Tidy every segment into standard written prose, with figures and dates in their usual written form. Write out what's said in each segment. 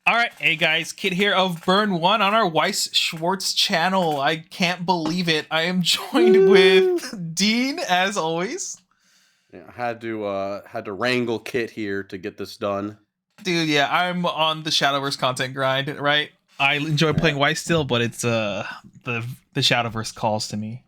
All right, hey guys, Kid here of Burn One on our Weiss Schwartz channel. I can't believe it. I am joined Woo! with Dean as always. Yeah, I had to wrangle Kit here to get this done. Dude, yeah, I'm on the Shadowverse content grind, right? I enjoy playing Yeah. Weiss still, but it's the Shadowverse calls to me.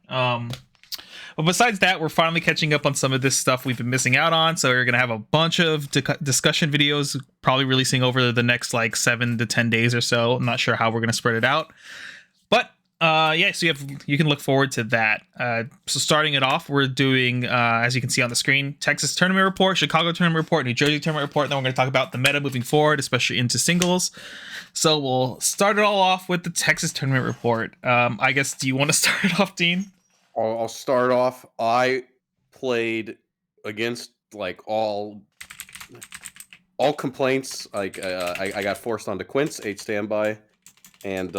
But besides that, we're finally catching up on some of this stuff we've been missing out on. So we're gonna have a bunch of discussion videos, probably releasing over the next like 7 to 10 days or so. I'm not sure how we're gonna spread it out, but yeah. So you can look forward to that. So starting it off, we're doing as you can see on the screen, Texas tournament report, Chicago tournament report, New Jersey tournament report. And then we're gonna talk about the meta moving forward, especially into singles. So we'll start it all off with the Texas tournament report. I guess, do you want to start it off, Dean? I'll start off. I played against like all complaints. Like I got forced onto Quince 8 standby, and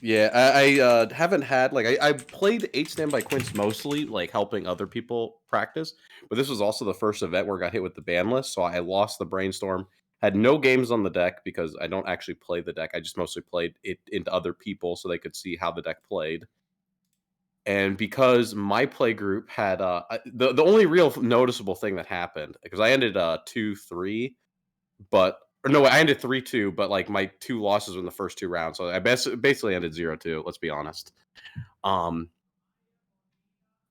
yeah, I haven't had like I played 8 standby Quince mostly like helping other people practice, but this was also the first event where I got hit with the ban list, so I lost the brainstorm. Had no games on the deck because I don't actually play the deck. I just mostly played it into other people so they could see how the deck played. And because my play group had the only real noticeable thing that happened, because I ended 2-3, but or no, I ended 3-2, but like my 2 losses were in the first 2 rounds, so I basically ended 0-2. Let's be honest. Um,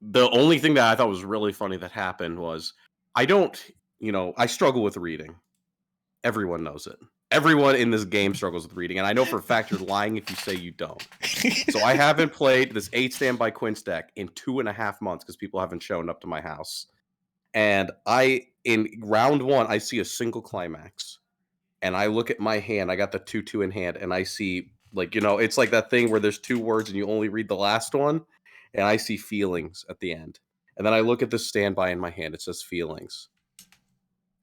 the only thing that I thought was really funny that happened was I don't, I struggle with reading. Everyone knows it. Everyone in this game struggles with reading, and I know for a fact you're lying if you say you don't. So I haven't played this 8 standby Quince deck in 2.5 months because people haven't shown up to my house. And in round 1, I see a single climax. And I look at my hand, I got the 2-2 in hand, and I see, like, it's like that thing where there's 2 words and you only read the last one. And I see feelings at the end. And then I look at the standby in my hand, it says feelings.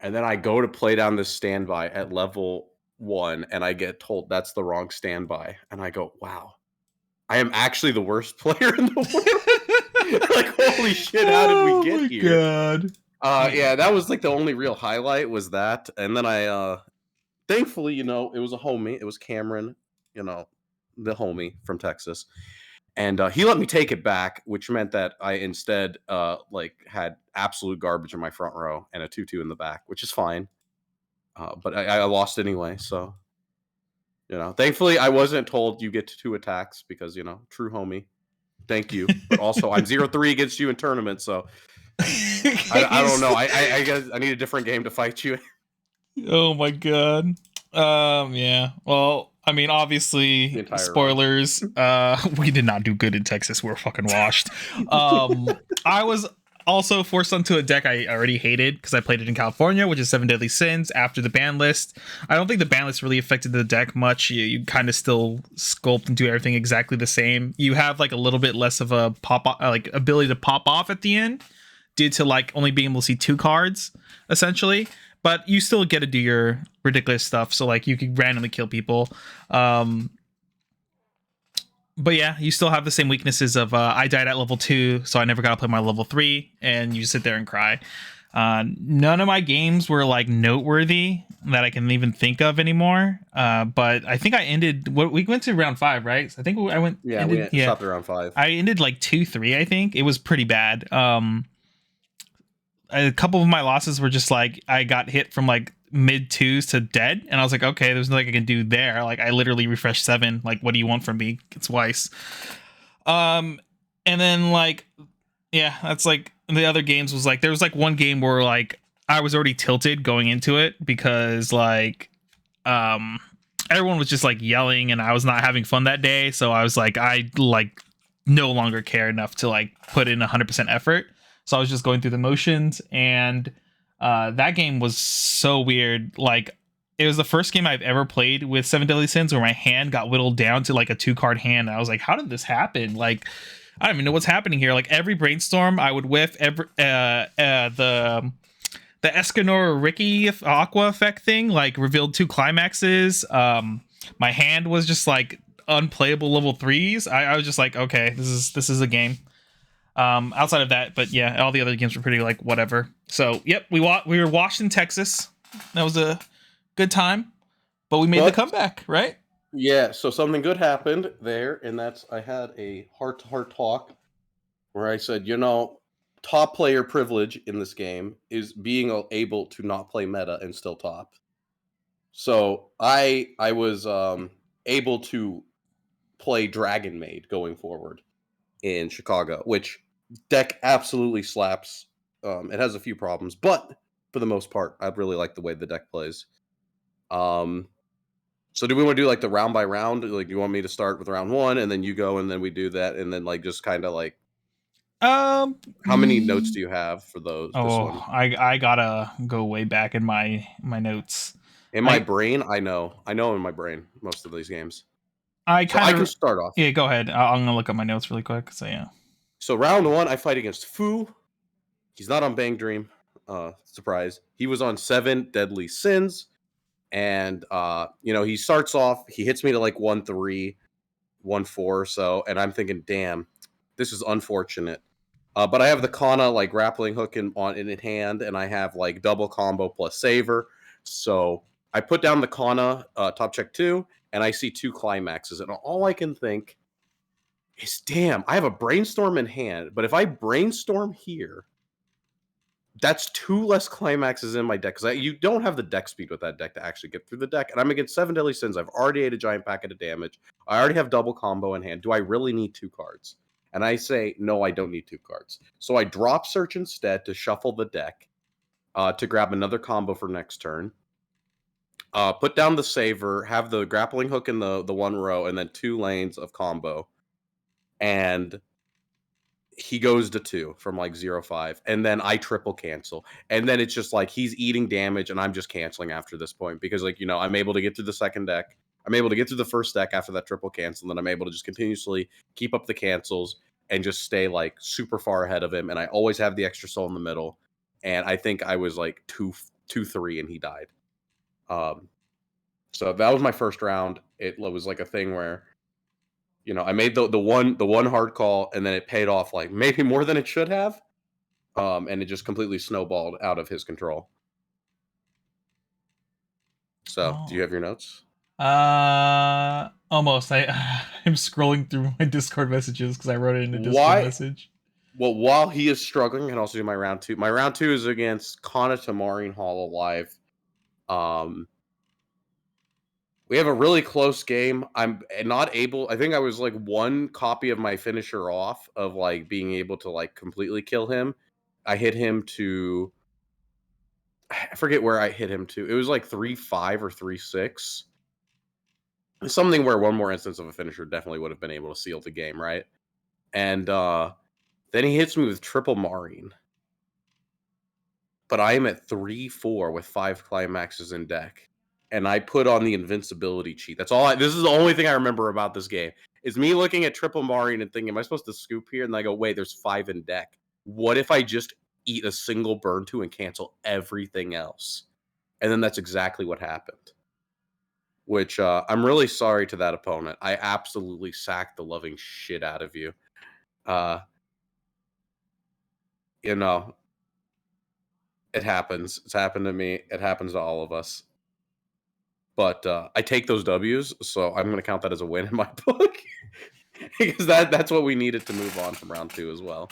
And then I go to play down this standby at level 1, and I get told that's the wrong standby. And I go, wow, I am actually the worst player in the world. Like, holy shit, how did we get here? God. Yeah, that was like the only real highlight was that. And then I thankfully, it was a homie. It was Cameron, the homie from Texas. And he let me take it back, which meant that I instead like had absolute garbage in my front row and a 2-2 in the back, which is fine. But I lost anyway, so thankfully I wasn't told you get 2 attacks because true homie. Thank you, but also I'm 0-3 against you in tournaments, so I don't know. I guess I need a different game to fight you. Oh my god. Yeah. Well, I mean, obviously, spoilers. We did not do good in Texas. We're fucking washed. I was also forced onto a deck I already hated because I played it in California, which is Seven Deadly Sins. After the ban list, I don't think the ban list really affected the deck much. You kind of still sculpt and do everything exactly the same. You have like a little bit less of a like ability to pop off at the end, due to like only being able to see 2 cards essentially. But you still get to do your ridiculous stuff. So like you can randomly kill people. But yeah, you still have the same weaknesses of I died at level 2, so I never got to play my level 3, and you sit there and cry. None of my games were like noteworthy that I can even think of anymore. But I think I ended. We went to round 5, right? So I think I went. Yeah, we stopped around 5. I ended like 2-3. I think it was pretty bad. A couple of my losses were just like I got hit from like mid 2s to dead, and I was like, okay, there's nothing I can do there. Like I literally refreshed 7. Like, what do you want from me? It's Weiss. And then like, yeah, that's like the other games was like there was like one game where like I was already tilted going into it because like everyone was just like yelling and I was not having fun that day, so I was like I like no longer care enough to like put in 100% effort. So I was just going through the motions, and that game was so weird. Like, it was the first game I've ever played with Seven Deadly Sins where my hand got whittled down to like a 2-card hand. And I was like, how did this happen? Like, I don't even know what's happening here. Like, every brainstorm I would whiff, the Escanor Ricky Aqua effect thing like revealed 2 climaxes. My hand was just like unplayable level 3s. I was just like, okay, this is a game. Outside of that, but yeah, all the other games were pretty like whatever. So yep, we were washed in Texas. That was a good time. but we made the But comeback, right? yeah, so something good happened there, and that's I had a heart-to-heart talk where I said, top player privilege in this game is being able to not play meta and still top. So I was able to play Dragon Maid going forward in Chicago, which deck absolutely slaps. It has a few problems, but for the most part, I really like the way the deck plays. Um, so do we want to do like the round by round? Like, do you want me to start with round one and then you go and then we do that and then like just kind of like how many notes Um. do you have for this Oh, one? I gotta go way back in my notes. In my I brain, I know in my brain most of these games. I So kind I can of start off. yeah. Go ahead. I'm gonna look up my notes really quick. So yeah. So round one, I fight against Fu. He's not on Bang Dream. Surprise. He was on 7 Deadly Sins. And he starts off, he hits me to like 1-3, 1-4 or so, and I'm thinking, damn, this is unfortunate. But I have the Kana like grappling hook in hand, and I have like double combo plus saver. So I put down the Kana top check 2, and I see 2 climaxes, and all I can think is, damn, I have a brainstorm in hand, but if I brainstorm here, that's 2 less climaxes in my deck because you don't have the deck speed with that deck to actually get through the deck. And I'm against 7 Deadly Sins. I've already ate a giant packet of damage. I already have double combo in hand. Do I really need 2 cards? And I say, no, I don't need 2 cards. So I drop Search instead to shuffle the deck to grab another combo for next turn. Put down the Saver, have the grappling hook in the one row, and then 2 lanes of combo. And he goes to 2 from like 0-5, and then I triple cancel, and then it's just like he's eating damage and I'm just canceling after this point because like I'm able to get through the second deck, I'm able to get through the first deck after that triple cancel, and then I'm able to just continuously keep up the cancels and just stay like super far ahead of him, and I always have the extra soul in the middle. And I think I was like 2-3 and he died. So that was my first round. It was like a thing where I made the one hard call, and then it paid off like maybe more than it should have. And it just completely snowballed out of his control. So, do you Oh. have your notes? Almost. I'm scrolling through my Discord messages because I wrote it in a Discord Why? message. Well, while he is struggling, I can also do my round two. My round two is against Kana Tamarine Hall Alive. Um, we have a really close game. I'm not able. I think I was like one copy of my finisher off of like being able to like completely kill him. I hit him to. I forget where I hit him to. It was like 3-5 or 3-6. Something where one more instance of a finisher definitely would have been able to seal the game, right? And then he hits me with triple Marine. But I am at 3-4 with 5 climaxes in deck. And I put on the invincibility cheat. That's all this is the only thing I remember about this game. Is me looking at triple Marine and thinking, am I supposed to scoop here? And I go, wait, there's 5 in deck. What if I just eat a single burn 2 and cancel everything else? And then that's exactly what happened. Which I'm really sorry to that opponent. I absolutely sacked the loving shit out of you. Uh, you know, it happens. It's happened to me. It happens to all of us. But I take those W's, so I'm going to count that as a win in my book because that's what we needed to move on from round 2 as well.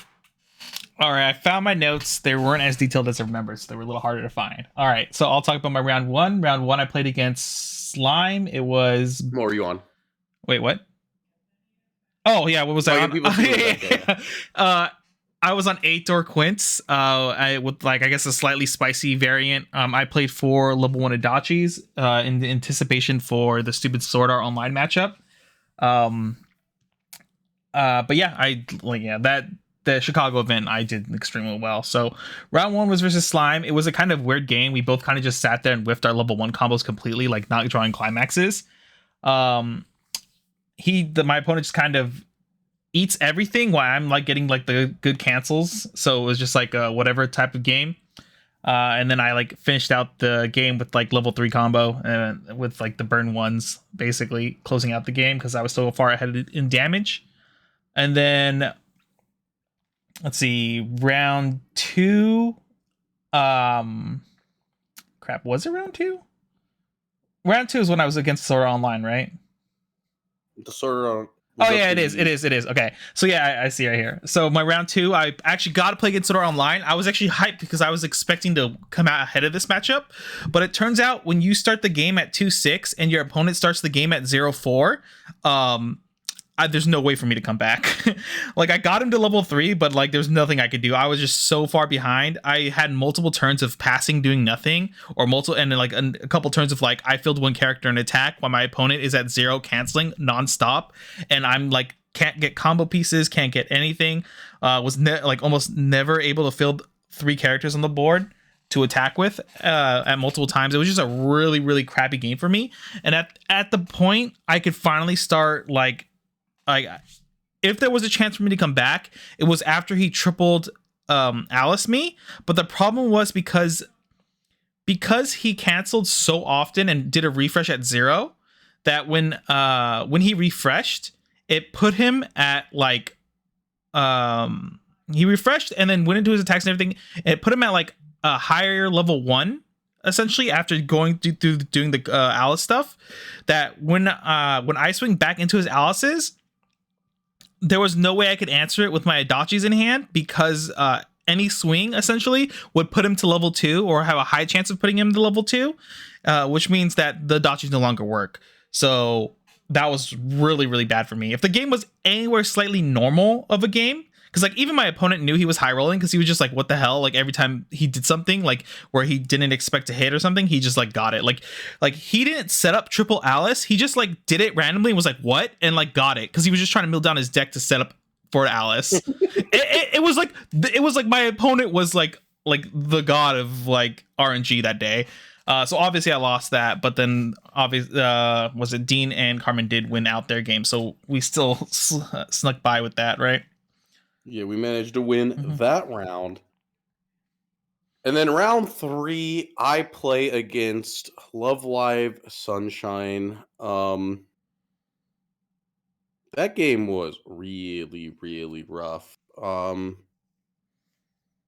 All right, I found my notes. They weren't as detailed as I remember, so they were a little harder to find. All right, so I'll talk about my round one. Round one, I played against Slime. It was What were you on? wait, what? Oh yeah, what was So I I on? get people see the deck. Yeah. I was on 8-door Quince. I with like I guess a slightly spicy variant. I played 4 level 1 Adachis in the anticipation for the stupid Sword Art Online matchup. Um, but yeah, that the Chicago event I did extremely well. So round one was versus Slime. It was a kind of weird game. We both kind of just sat there and whiffed our level 1 combos completely, like not drawing climaxes. Um, my opponent just kind of eats everything while I'm like getting like the good cancels. So it was just like a whatever type of game. And then I like finished out the game with like level 3 combo and with like the burn ones, basically closing out the game because I was so far ahead in damage. And then let's see, round 2. Um, crap, was it round 2? Round 2 is when I was against Sora Online, right? The sort of Oh was that yeah, it is. It the is. It is. Okay. So yeah, I see right here. So my round 2, I actually got to play against Sora Online. I was actually hyped because I was expecting to come out ahead of this matchup, but it turns out when you start the game at 2-6 and your opponent starts the game at 0-4, there's no way for me to come back. Like I got him to level 3, but like there's nothing I could do. I was just so far behind. I had multiple turns of passing doing nothing, or multiple, and then like a couple turns of like I filled one character in attack while my opponent is at 0 canceling nonstop, and I'm like can't get combo pieces, can't get anything. Like almost never able to fill 3 characters on the board to attack with at multiple times. It was just a really crappy game for me. And at the point I could finally start like if there was a chance for me to come back, it was after he tripled Alice me. But the problem was because he canceled so often and did a refresh at 0, that when he refreshed, it put him at like he refreshed and then went into his attacks and everything. It put him at like a higher level 1 essentially after going through doing the Alice stuff. That when I swing back into his Alice's, there was no way I could answer it with my Adachis in hand, because any swing essentially would put him to level 2 or have a high chance of putting him to level 2, which means that the Adachis no longer work. So that was really bad for me. If the game was anywhere slightly normal of a game, because like even my opponent knew he was high rolling, because he was just like, what the hell? Like every time he did something like where he didn't expect to hit or something, he just like got it. Like he didn't set up triple Alice. He just like did it randomly and was like, what? And like got it, because he was just trying to mill down his deck to set up for Alice. It was like my opponent was like the god of like RNG that day. So obviously I lost that, but then obviously was it Dean and Carmen did win out their game, so we still snuck by with that, right? Yeah, we managed to win that round. And then round 3, I play against Love Live Sunshine. That game was really rough.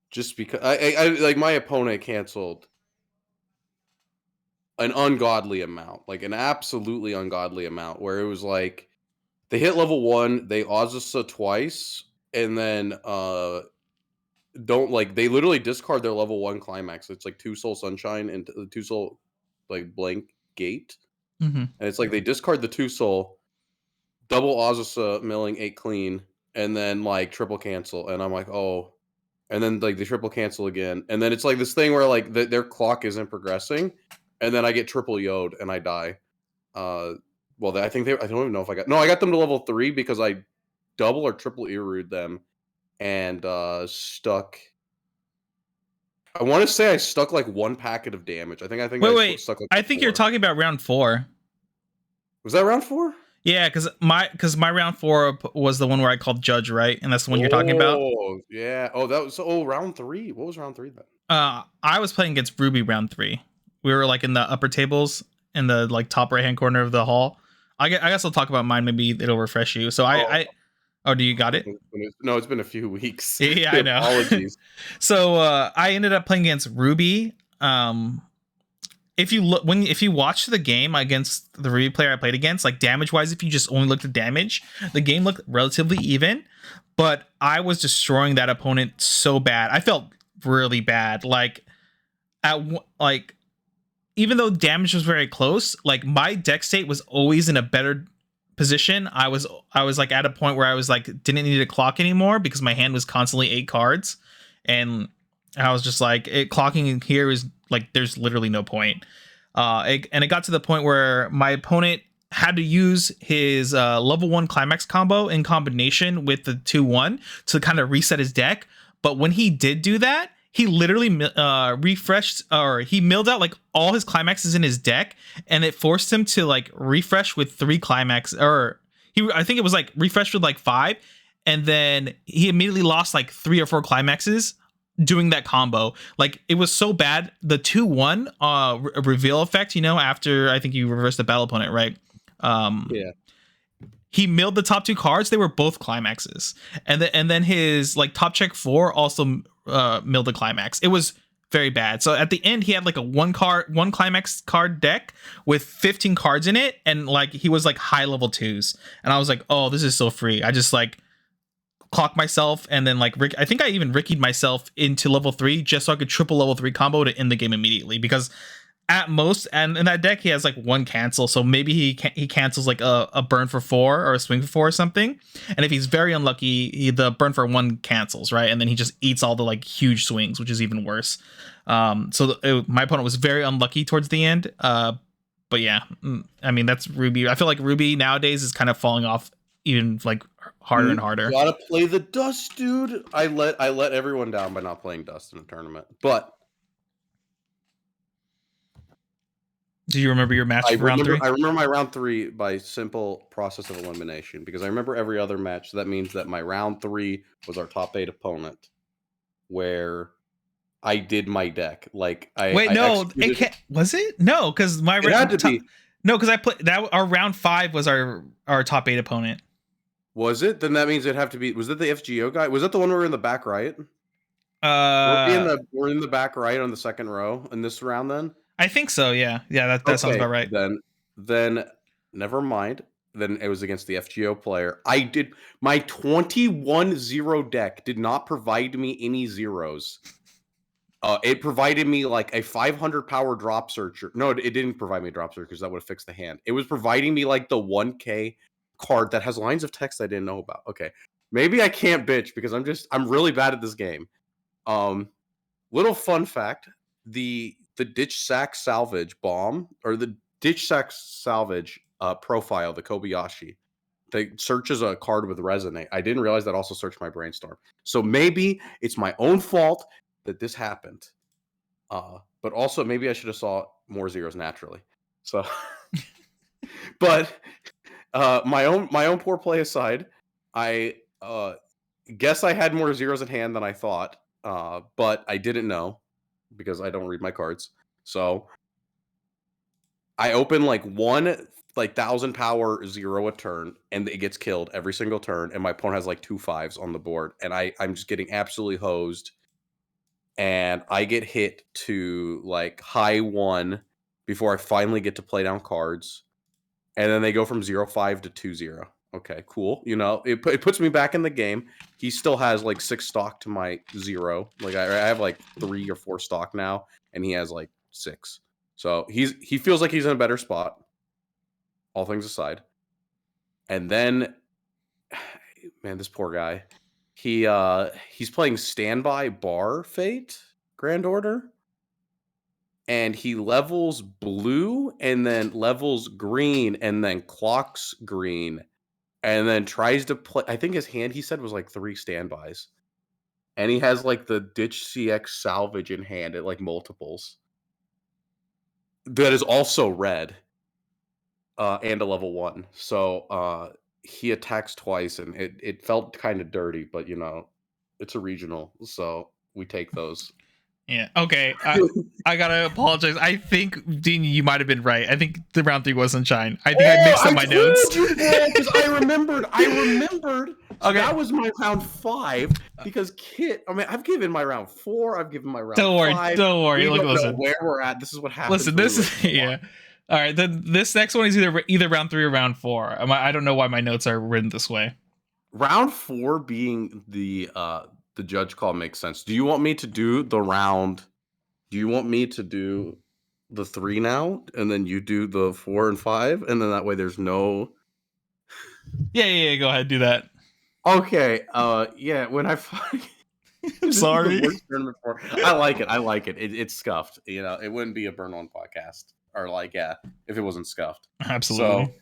Just because I like my opponent canceled an ungodly amount, like an absolutely ungodly amount, where it was like they hit level 1, they Azusa twice, and then don't like they literally discard their level 1 climax. It's like 2 Soul Sunshine and 2 Soul like blank gate. Mm-hmm. And it's like they discard the 2 Soul, double Azusa milling 8 clean, and then like triple cancel. And I'm like, oh, and then like they triple cancel again. And then it's like this thing where like their clock isn't progressing, and then I get triple Yod and I die. Well, I think I don't even know if I got them to level 3 because I double or triple Erude them and stuck. I want to say I stuck like 1 packet of damage. I think Wait. stuck like I think 4. you're talking about round 4. Was that round 4? Yeah, because my round 4 was the one where I called Judge, right? And that's the one you're talking about. Oh yeah. Oh, that was round 3. What was round 3 then? I was playing against Ruby round 3. We were like in the upper tables in the like top right hand corner of the hall. I guess I'll talk about mine. Maybe it'll refresh you. So oh, do you got it? No, it's been a few weeks. Yeah, I know. Apologies. So I ended up playing against Ruby. If you watch the game against the Ruby player I played against, like damage wise, if you just only looked at damage, the game looked relatively even. But I was destroying that opponent so bad. I felt really bad. Like even though damage was very close, like my deck state was always in a better position. I was like at a point where I was like didn't need a clock anymore because my hand was constantly 8 cards, and I was just like clocking in here is like there's literally no point. And it got to the point where my opponent had to use his level 1 climax combo in combination with the 2-1 to kind of reset his deck. But when he did do that, he literally refreshed, or he milled out like all his climaxes in his deck, and it forced him to like refresh with 3 climax, or I think it was like refreshed with like 5, and then he immediately lost like 3 or 4 climaxes doing that combo. Like it was so bad. The 2-1 reveal effect, after I think you reverse the battle opponent, right? Yeah. He milled the top 2 cards. They were both climaxes, and then his like top check 4 also milled the climax. It was very bad. So at the end, he had like a one climax card deck with 15 cards in it, and like he was like high level twos, and I was like, oh, this is so free. I just like clock myself, and then like I think I even Rickied myself into level 3 just so I could triple level 3 combo to end the game immediately, because at most, and in that deck he has like one cancel, so maybe he cancels like a burn for 4 or a swing for 4 or something, and if he's very unlucky, the burn for 1 cancels, right, and then he just eats all the like huge swings, which is even worse. My opponent was very unlucky towards the end, but yeah, I mean, that's Ruby. I feel like Ruby nowadays is kind of falling off even like harder and harder. You gotta play the Dust, dude. I let everyone down by not playing Dust in a tournament, but Do you remember your match for round 3? I remember my round 3 by simple process of elimination, because I remember every other match. So that means that my round 3 was our top 8 opponent, where I did my deck. Like It can't. Was it? No, because my it had to be. No, because I played that. Our round 5 was our top 8 opponent. Was it? Then that means it'd have to be. Was it the FGO guy? Was that the one where we're in the back right? We're in the back right on the second row in this round. Then I think so. Yeah, that sounds about right. Then never mind. Then it was against the FGO player. I did my 21-0 deck did not provide me any zeros. It provided me like a 500 power drop searcher. No, it didn't provide me a drop searcher because that would have fixed the hand. It was providing me like the 1K card that has lines of text I didn't know about. Okay, maybe I can't bitch because I'm really bad at this game. Little fun fact: the ditch sack salvage bomb, or the ditch sack salvage profile, the Kobayashi, that searches a card with resonate. I didn't realize that also searched my brainstorm. So maybe it's my own fault that this happened. But also maybe I should have saw more zeros naturally. So, but my own poor play aside, I guess I had more zeros in hand than I thought. But I didn't know because I don't read my cards. So I open like one 1,000 power zero a turn, and it gets killed every single turn. And my opponent has like 2 5s on the board, and I'm just getting absolutely hosed. And I get hit to like high 1 before I finally get to play down cards, and then they go from 0-5 to 2-0. Okay, cool. You know, it puts me back in the game. He still has like 6 stock to my 0. Like I have like 3 or 4 stock now, and he has like 6. So he feels like he's in a better spot, all things aside. And then, man, this poor guy. He's playing Standby Bar Fate Grand Order, and he levels blue and then levels green and then clocks green, and then tries to play. I think his hand, he said, was like 3 standbys, and he has like the Ditch CX salvage in hand at like multiples. That is also red, and a level 1. So he attacks twice, and it felt kind of dirty, but you know, it's a regional, so we take those. Yeah. Okay. I gotta apologize. I think, Dean, you might have been right. I think the round 3 was Sunshine. I think I mixed up my notes. Because I remembered. So okay, that was my round 5 because Kit. I mean, I've given my round 4. I've given my round. Don't worry. 5. Don't worry. We don't know where we're at. This is what happens. Listen, this is yeah. All right. Then this next one is either round 3 or round 4. I don't know why my notes are written this way. Round 4 being the judge call makes sense. Do you want me to do the round? Do you want me to do the 3 now, and then you do the 4 and 5, and then that way there's no. Yeah. Go ahead, do that. Okay. Yeah. When I. Sorry. I like it. It's scuffed. You know, it wouldn't be a burn on podcast, or like, yeah, if it wasn't scuffed. Absolutely.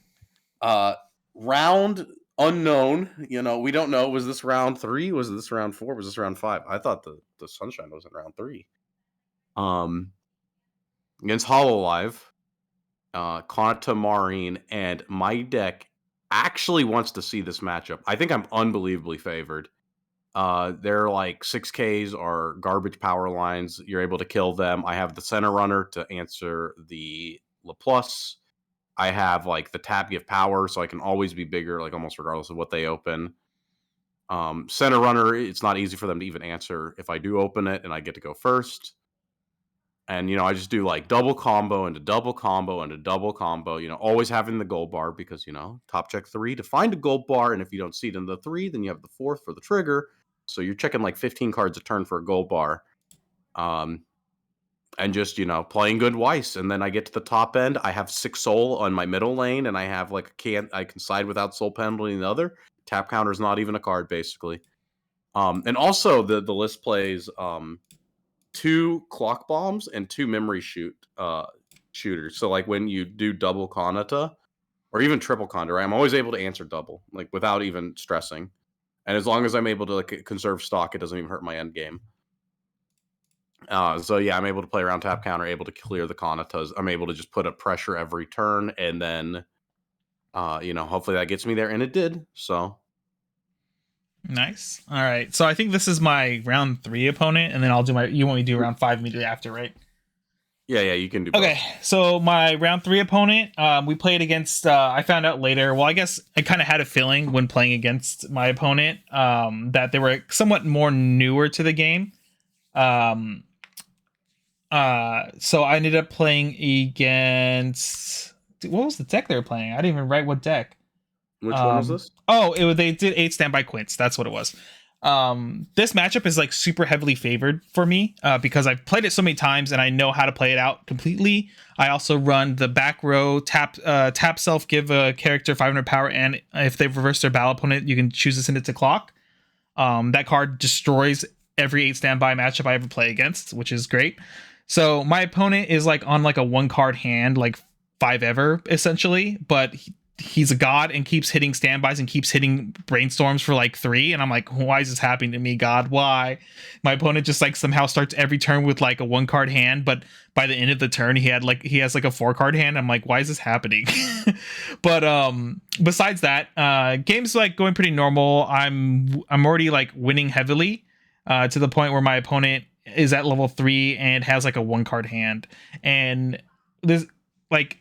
So, round unknown. You know, we don't know. Was this round 3? Was this round 4? Was this round 5? I thought the Sunshine was in round 3. Against Hololive, Konata Marine, and my deck actually wants to see this matchup. I think I'm unbelievably favored. They're like 6Ks are garbage power lines. You're able to kill them. I have the center runner to answer the LaPlus. I have like the tap give power, so I can always be bigger, like almost regardless of what they open. Center runner, it's not easy for them to even answer if I do open it, and I get to go first. And, I just do like double combo and a double combo and a double combo, always having the gold bar because, top check 3 to find a gold bar. And if you don't see it in the 3, then you have the 4th for the trigger. So you're checking like 15 cards a turn for a gold bar. And just, playing good Weiss. And then I get to the top end. I have 6 soul on my middle lane, and I have like I can side without soul penalty in the other. Tap counter is not even a card, basically. And also the list plays 2 clock bombs and 2 memory shooters. So like when you do double Kanata or even triple Kanata, right, I'm always able to answer double, like without even stressing. And as long as I'm able to like conserve stock, it doesn't even hurt my end game. So yeah, I'm able to play around tap counter, able to clear the Kanatas. I'm able to just put up pressure every turn, and then hopefully that gets me there, and it did. So Nice. All right. So I think this is my round 3 opponent, and then I'll do my. You want me to do round 5 immediately after, right? yeah, you can do both. Okay. So my round 3 opponent, we played against. I found out later. Well, I guess I kind of had a feeling when playing against my opponent that they were somewhat more newer to the game. So I ended up playing against. What was the deck they were playing? I didn't even write what deck. Which one was this? Oh, they did 8 standby quints. That's what it was. This matchup is like super heavily favored for me because I've played it so many times and I know how to play it out completely. I also run the back row tap self, give a character 500 power, and if they've reversed their battle opponent, you can choose to send it to clock. That card destroys every 8 standby matchup I ever play against, which is great. So my opponent is like on like a 1 card hand, like 5 ever essentially, but he's a god and keeps hitting standbys and keeps hitting brainstorms for like 3, and I'm like, why is this happening to me, god? Why? My opponent just like somehow starts every turn with like a 1 card hand, but by the end of the turn he has like a 4 card hand. I'm like, why is this happening? But besides that, game's like going pretty normal. I'm already like winning heavily to the point where my opponent is at level 3 and has like a 1 card hand, and this like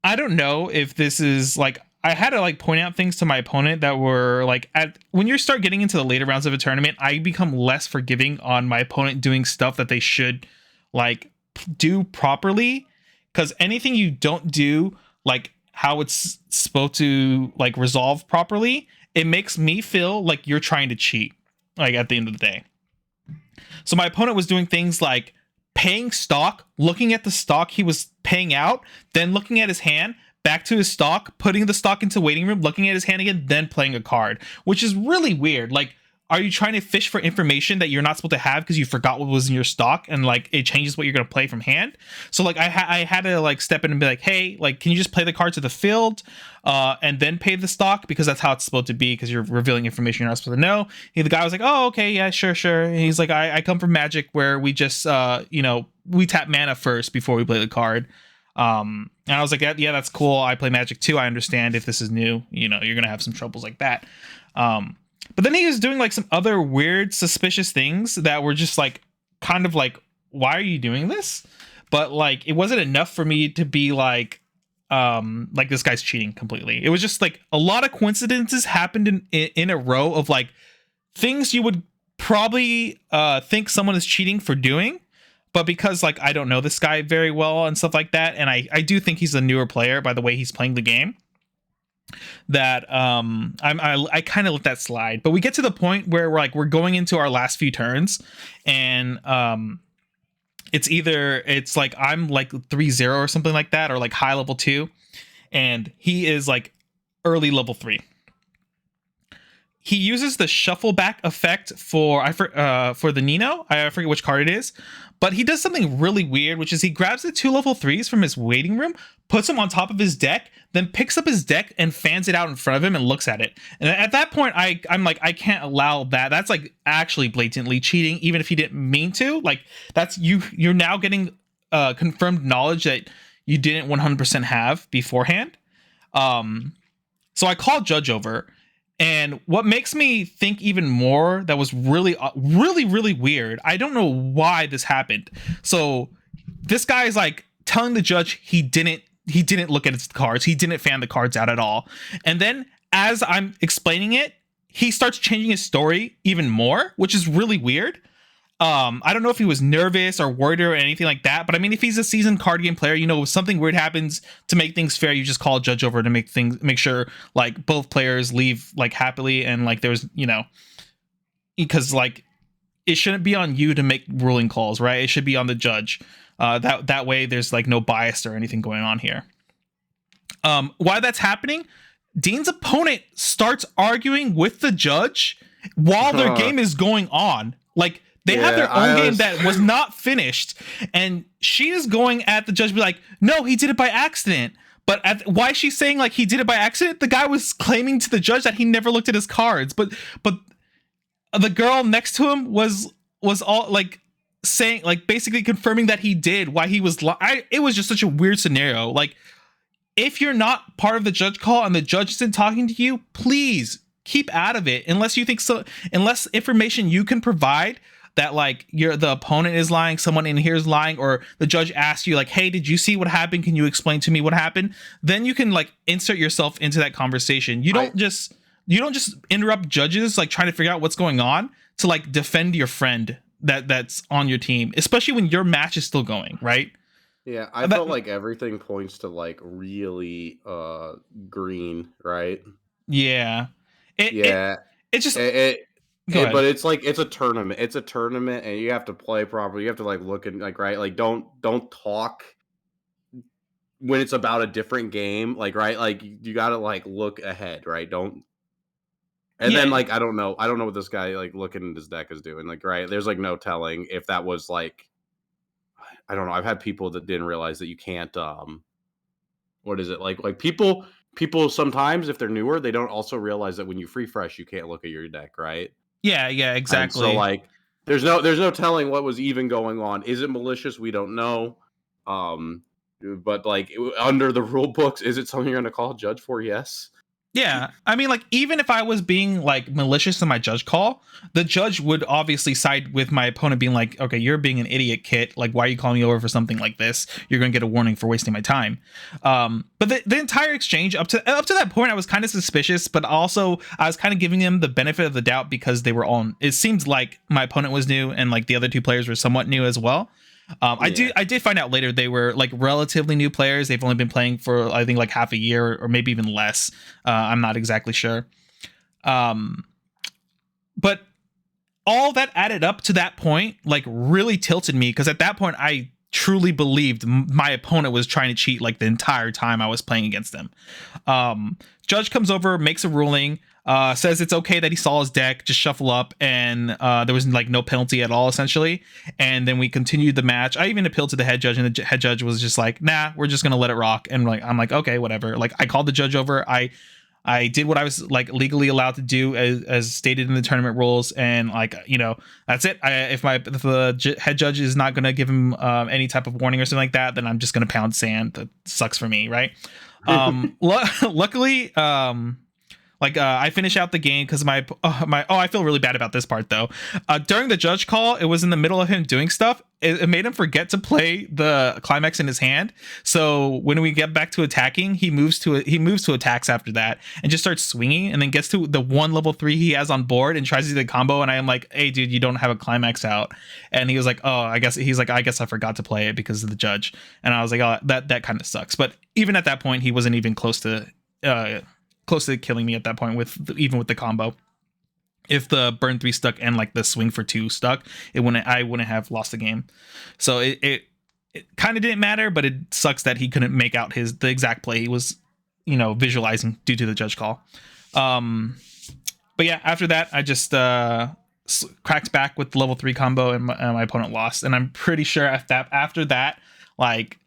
I don't know if this is like, I had to like point out things to my opponent that were like, when you start getting into the later rounds of a tournament, I become less forgiving on my opponent doing stuff that they should like do properly, because anything you don't do like how it's supposed to like resolve properly, it makes me feel like you're trying to cheat, like at the end of the day. So my opponent was doing things like paying stock, looking at the stock he was paying out, then looking at his hand, back to his stock, putting the stock into waiting room, looking at his hand again, then playing a card, which is really weird. Like, are you trying to fish for information that you're not supposed to have because you forgot what was in your stock, and like it changes what you're gonna play from hand? So like I had to like step in and be like, hey, like, can you just play the card to the field and then pay the stock, because that's how it's supposed to be, because you're revealing information you're not supposed to know. The guy was like, oh, okay, yeah, sure. And he's like, I come from Magic where we just we tap mana first before we play the card. And I was like, yeah, that's cool. I play Magic too. I understand if this is new, you're gonna have some troubles like that. But then he was doing like some other weird, suspicious things that were just like kind of like, why are you doing this? But like, it wasn't enough for me to be like this guy's cheating completely. It was just like a lot of coincidences happened in a row of like things you would probably think someone is cheating for doing. But because like I don't know this guy very well and stuff like that, and I do think he's a newer player by the way he's playing the game, that I kind of let that slide. But we get to the point where we're going into our last few turns, and it's like I'm like 3-0 or something like that, or like high level 2, and he is like early level 3. He uses the shuffle back effect for the Nino. I forget which card it is, but he does something really weird, which is he grabs the 2 level 3s from his waiting room, puts them on top of his deck, then picks up his deck and fans it out in front of him and looks at it. And at that point, I'm like, I can't allow that. That's like actually blatantly cheating, even if he didn't mean to. Like, that's you're now getting confirmed knowledge that you didn't 100% have beforehand. So I called Judge over. And what makes me think even more that was really, really, really weird. I don't know why this happened. So this guy is like telling the judge he didn't look at his cards. He didn't fan the cards out at all. And then as I'm explaining it, he starts changing his story even more, which is really weird. I don't know if he was nervous or worried or anything like that, but I mean, if he's a seasoned card game player, you know, if something weird happens, to make things fair, you just call a judge over to make sure like both players leave like happily, and like there's, you know, because like it shouldn't be on you to make ruling calls, right? It should be on the judge. That way there's like no bias or anything going on here. While that's happening, Dean's opponent starts arguing with the judge while their game is going on. Like, they have their own game that was not finished, and she is going at the judge, be like, no, he did it by accident. But why she's saying like he did it by accident? The guy was claiming to the judge that he never looked at his cards, but the girl next to him was all like saying, like, basically confirming that he did. Why he was it was just such a weird scenario. Like, if you're not part of the judge call and the judge isn't talking to you, please keep out of it, unless you think so, unless information you can provide that like the opponent is lying, someone in here is lying, or the judge asks you like, hey, did you see what happened, can you explain to me what happened, then you can like insert yourself into that conversation. You don't just interrupt judges like trying to figure out what's going on to like defend your friend that's on your team, especially when your match is still going, right? Yeah, I felt like everything points to like really green, right? Yeah. It just but it's like it's a tournament. It's a tournament, and you have to play properly. You have to like look and like, right, like don't talk when it's about a different game, like, right, like you got to like look ahead, right? Don't. And then like I don't know what this guy like looking at his deck is doing, like, right? There's like no telling if that was like, I don't know. I've had people that didn't realize that you can't what is it, like people sometimes, if they're newer, they don't also realize that when you free fresh, you can't look at your deck, right? Yeah, exactly. And so like there's no telling what was even going on. Is it malicious? We don't know. But like under the rule books, is it something you're going to call a judge for? Yes. Yeah, I mean, like, even if I was being like malicious in my judge call, the judge would obviously side with my opponent, being like, okay, you're being an idiot, Kit. Like, why are you calling me over for something like this? You're going to get a warning for wasting my time. But the entire exchange up to that point, I was kind of suspicious, but also I was kind of giving them the benefit of the doubt because they were all. It seems like my opponent was new, and like the other two players were somewhat new as well. I did find out later they were like relatively new players. They've only been playing for, I think, like half a year or maybe even less. I'm not exactly sure. But all that added up to that point like really tilted me, because at that point I truly believed my opponent was trying to cheat like the entire time I was playing against them. Judge comes over, makes a ruling, says it's okay that he saw his deck, just shuffle up, and there was like no penalty at all, essentially. And then we continued the match. I even appealed to the head judge, and the head judge was just like, nah, we're just gonna let it rock. And like, I'm like, okay, whatever. Like, I called the judge over. I did what I was like legally allowed to do as stated in the tournament rules, and like, you know, that's it. If the head judge is not going to give him any type of warning or something like that, then I'm just going to pound sand. That sucks for me, right? Luckily, I finish out the game because I feel really bad about this part though. During the judge call, it was in the middle of him doing stuff. It made him forget to play the climax in his hand. So when we get back to attacking, he moves to attacks after that and just starts swinging, and then gets to the one level 3 he has on board and tries to do the combo. And I am like, hey dude, you don't have a climax out. And he was like, oh, I guess I forgot to play it because of the judge. And I was like, oh, that kind of sucks. But even at that point, he wasn't even close to killing me at that point even with the combo. If the burn 3 stuck and like the swing for 2 stuck, I wouldn't have lost the game. So it kind of didn't matter, but it sucks that he couldn't make out the exact play he was, you know, visualizing due to the judge call. But yeah, after that, I just cracked back with the level 3 combo, and my opponent lost. And I'm pretty sure after that, like,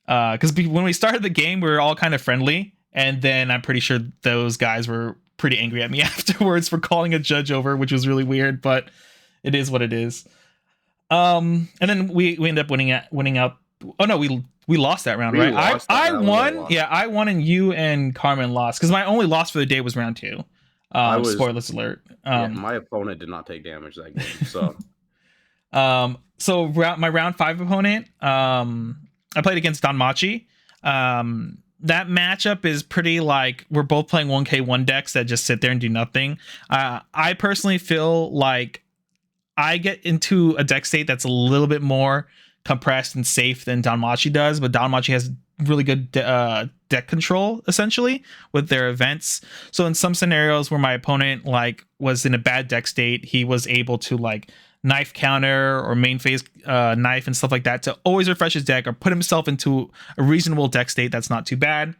because when we started the game, we were all kind of friendly. And then I'm pretty sure those guys were pretty angry at me afterwards for calling a judge over, which was really weird, but it is what it is. And then we ended up winning out. Oh no, we lost that round, right? I won. Yeah, I won, and you and Carmen lost, because my only loss for the day was round 2. Spoilers alert. My opponent did not take damage that game. So my round 5 opponent, I played against Don Machi. That matchup is pretty like we're both playing 1K1 decks that just sit there and do nothing. I personally feel like I get into a deck state that's a little bit more compressed and safe than Danmachi does, but Danmachi has really good deck control essentially with their events. So in some scenarios where my opponent like was in a bad deck state, he was able to like knife counter or main phase knife and stuff like that to always refresh his deck or put himself into a reasonable deck state that's not too bad.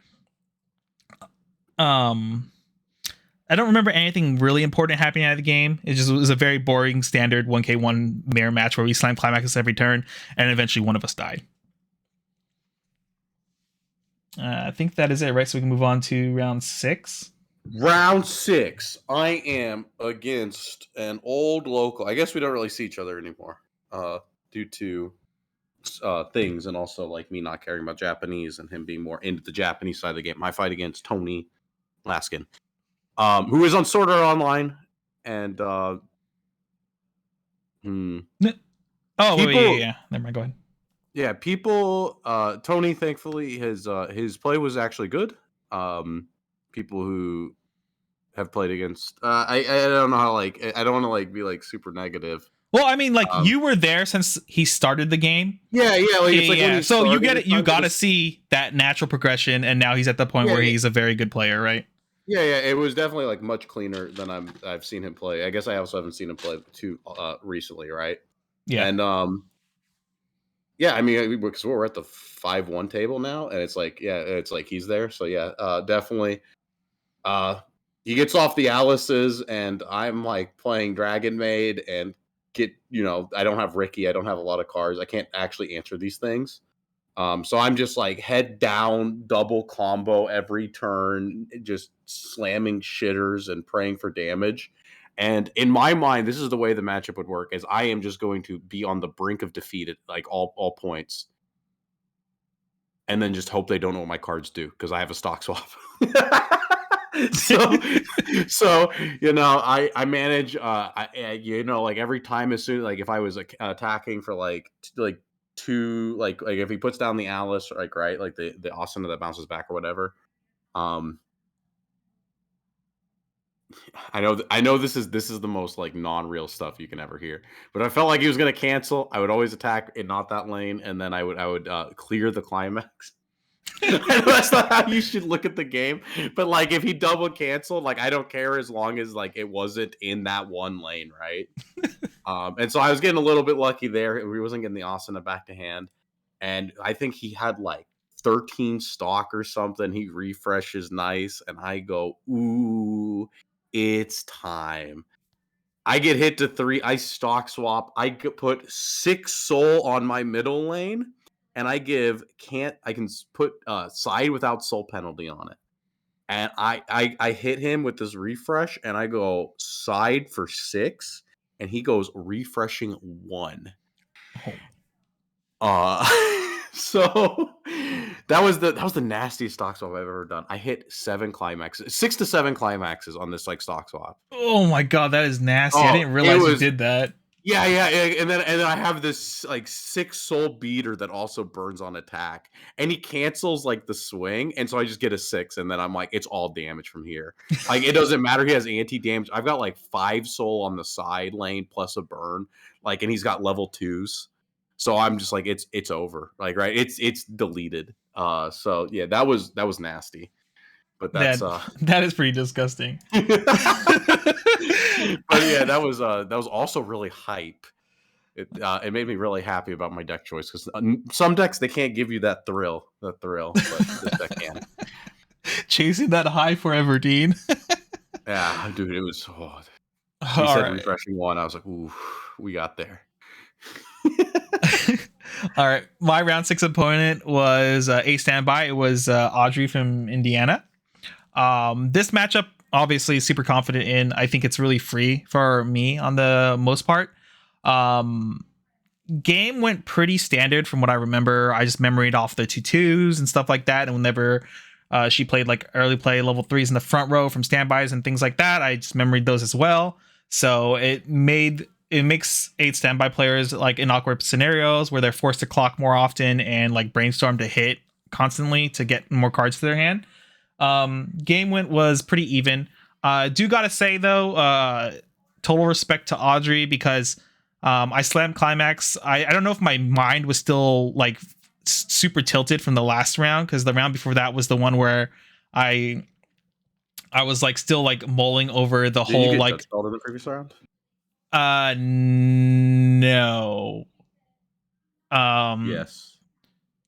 I don't remember anything really important happening out of the game. It was a very boring standard 1k1 mirror match where we slammed climaxes every turn, and eventually one of us died. I think that is it, right? So we can move on to round 6. Round 6. I am against an old local. I guess we don't really see each other anymore due to things, and also like me not caring about Japanese and him being more into the Japanese side of the game. I fight against Tony Laskin. Who is on Sword Art Online, and Oh, people, yeah. Never mind. Go ahead. Yeah, people. Tony, thankfully, his play was actually good. People who have played against, I don't know how I don't want to be super negative. Well, I mean, you were there since he started the game. Yeah, it's like when he so you started, get it. You got to see that natural progression, and now he's at the point where he's a very good player, right? Yeah, it was definitely much cleaner than I've seen him play. I guess I also haven't seen him play too recently, right? Yeah, and yeah, I mean, because we're at the 5-1 table now, and it's it's like he's there. So yeah, definitely. He gets off the Alice's, and I'm playing Dragon Maid, and I don't have Ricky, I don't have a lot of cards, I can't actually answer these things. So I'm just head down, double combo every turn, just slamming shitters and praying for damage. And in my mind, this is the way the matchup would work: is I am just going to be on the brink of defeat at all points, and then just hope they don't know what my cards do because I have a stock swap. so I manage every time, as soon if I was attacking for two, if he puts down the Alice, right, the Asuna that bounces back or whatever. I know this is the most non-real stuff you can ever hear, but I felt like he was gonna cancel. I would always attack in not that lane, and then I would clear the climax. I know that's not how you should look at the game, but if he double canceled, I don't care as long as it wasn't in that one lane, right? And so I was getting a little bit lucky there. We wasn't getting the Asuna back to hand, and I think he had 13 stock or something. He refreshes nice, and I go, ooh, it's time. I get hit to 3. I stock swap. I could put 6 soul on my middle lane, and I can put side without soul penalty on it. And I hit him with this refresh, and I go side for 6, and he goes refreshing 1. So that was the nastiest stock swap I've ever done. I hit 7 climaxes, 6 to 7 climaxes on this stock swap. Oh my god, that is nasty. I didn't realize you did that. Yeah, and then I have this 6 soul beater that also burns on attack, and he cancels the swing, and so I just get a 6, and then I'm it's all damage from here. It doesn't matter. He has anti damage. I've got 5 soul on the side lane plus a burn, and he's got level 2s. So I'm just it's over. Right, it's deleted. So yeah, that was nasty. But that is pretty disgusting. But yeah, that was also really hype. It made me really happy about my deck choice, because some decks, they can't give you that thrill, but this deck can. Chasing that high forever, Dean. Yeah, dude, it was. He said refreshing 1. I was like, ooh, we got there. All right, my round 6 opponent was a standby. It was Audrey from Indiana. This matchup, obviously, super confident in. I think it's really free for me on the most part. Game went pretty standard from what I remember. I just memoried off the 2/2s and stuff like that, and whenever she played early play level 3s in the front row from standbys and things like that, I just memoried those as well. So it makes 8 standby players in awkward scenarios where they're forced to clock more often and brainstorm to hit constantly to get more cards to their hand. Game was pretty even. Do gotta say though, total respect to Audrey, because I slammed climax. I don't know if my mind was still like super tilted from the last round, because the round before that was the one where I I was like still like mulling over the Didn't you whole get like judge called in the previous round? no. Um Yes.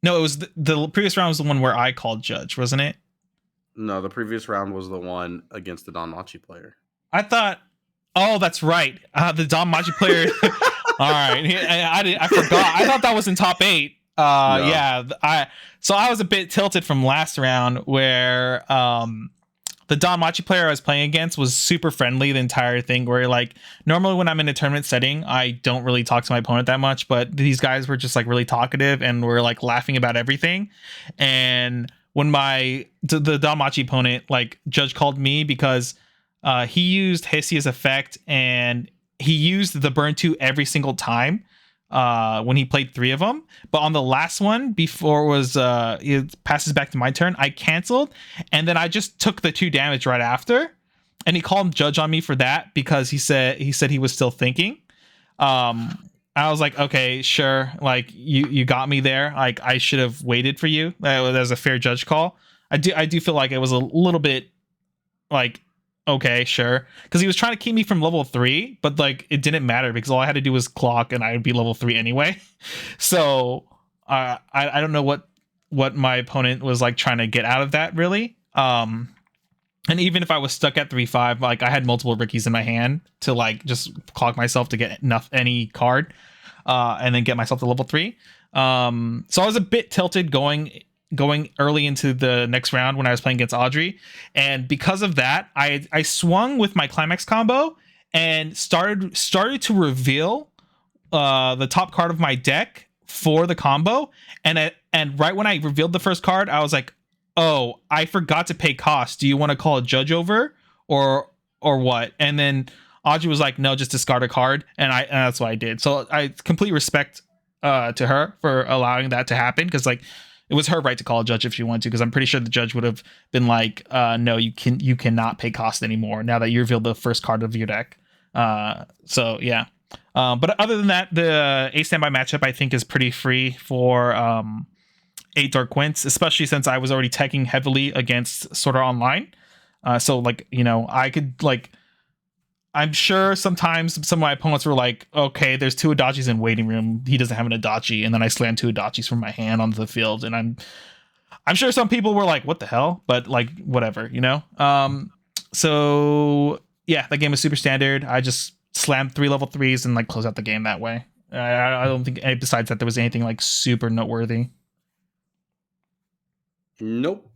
no, it was the previous round was the one where I called judge, wasn't it? No, the previous round was the one against the Don Machi player. I thought, oh, that's right. The Don Machi player. All right, I forgot. I thought that was in top 8. No. Yeah, I was a bit tilted from last round where the Don Machi player I was playing against was super friendly the entire thing. Where like normally when I'm in a tournament setting, I don't really talk to my opponent that much, but these guys were just like really talkative and were like laughing about everything. And when the Don Machi opponent like judge called me because he used Hissey's effect and he used the burn 2 every single time when he played 3 of them. But on the last one, before it passes back to my turn, I canceled, and then I just took the 2 damage right after. And he called judge on me for that because he said he was still thinking. I was like, okay, sure, like you got me there. Like I should have waited for you. That was a fair judge call. I do feel like it was a little bit like, okay, sure, because he was trying to keep me from level 3, but like it didn't matter because all I had to do was clock and I would be level 3 anyway. So I don't know what my opponent was like trying to get out of that really. And even if I was stuck at 3-5, like I had multiple Rickies in my hand to like just clock myself to get any card, and then get myself to level 3. So I was a bit tilted going early into the next round when I was playing against Audrey, and because of that, I swung with my climax combo and started to reveal the top card of my deck for the combo, and right when I revealed the first card, I was like, "Oh, I forgot to pay cost. Do you want to call a judge over or what?" And then Audrey was like, "No, just discard a card," and that's what I did. So I complete respect to her for allowing that to happen, because like it was her right to call a judge if she wanted to, because I'm pretty sure the judge would have been like, "No, you cannot pay cost anymore now that you revealed the first card of your deck." So yeah. But other than that, the A standby matchup I think is pretty free for 8 Dark Quints, especially since I was already teching heavily against Sword Art Online. So like, I could like, I'm sure sometimes some of my opponents were like, okay, there's 2 Adachis in waiting room. He doesn't have an Adachi, and then I slam 2 Adachis from my hand onto the field, and I'm sure some people were like, what the hell? But like, whatever. So yeah, that game was super standard. I just slammed 3 level 3s and like close out the game that way. I don't think besides that there was anything like super noteworthy. Nope. Yeah.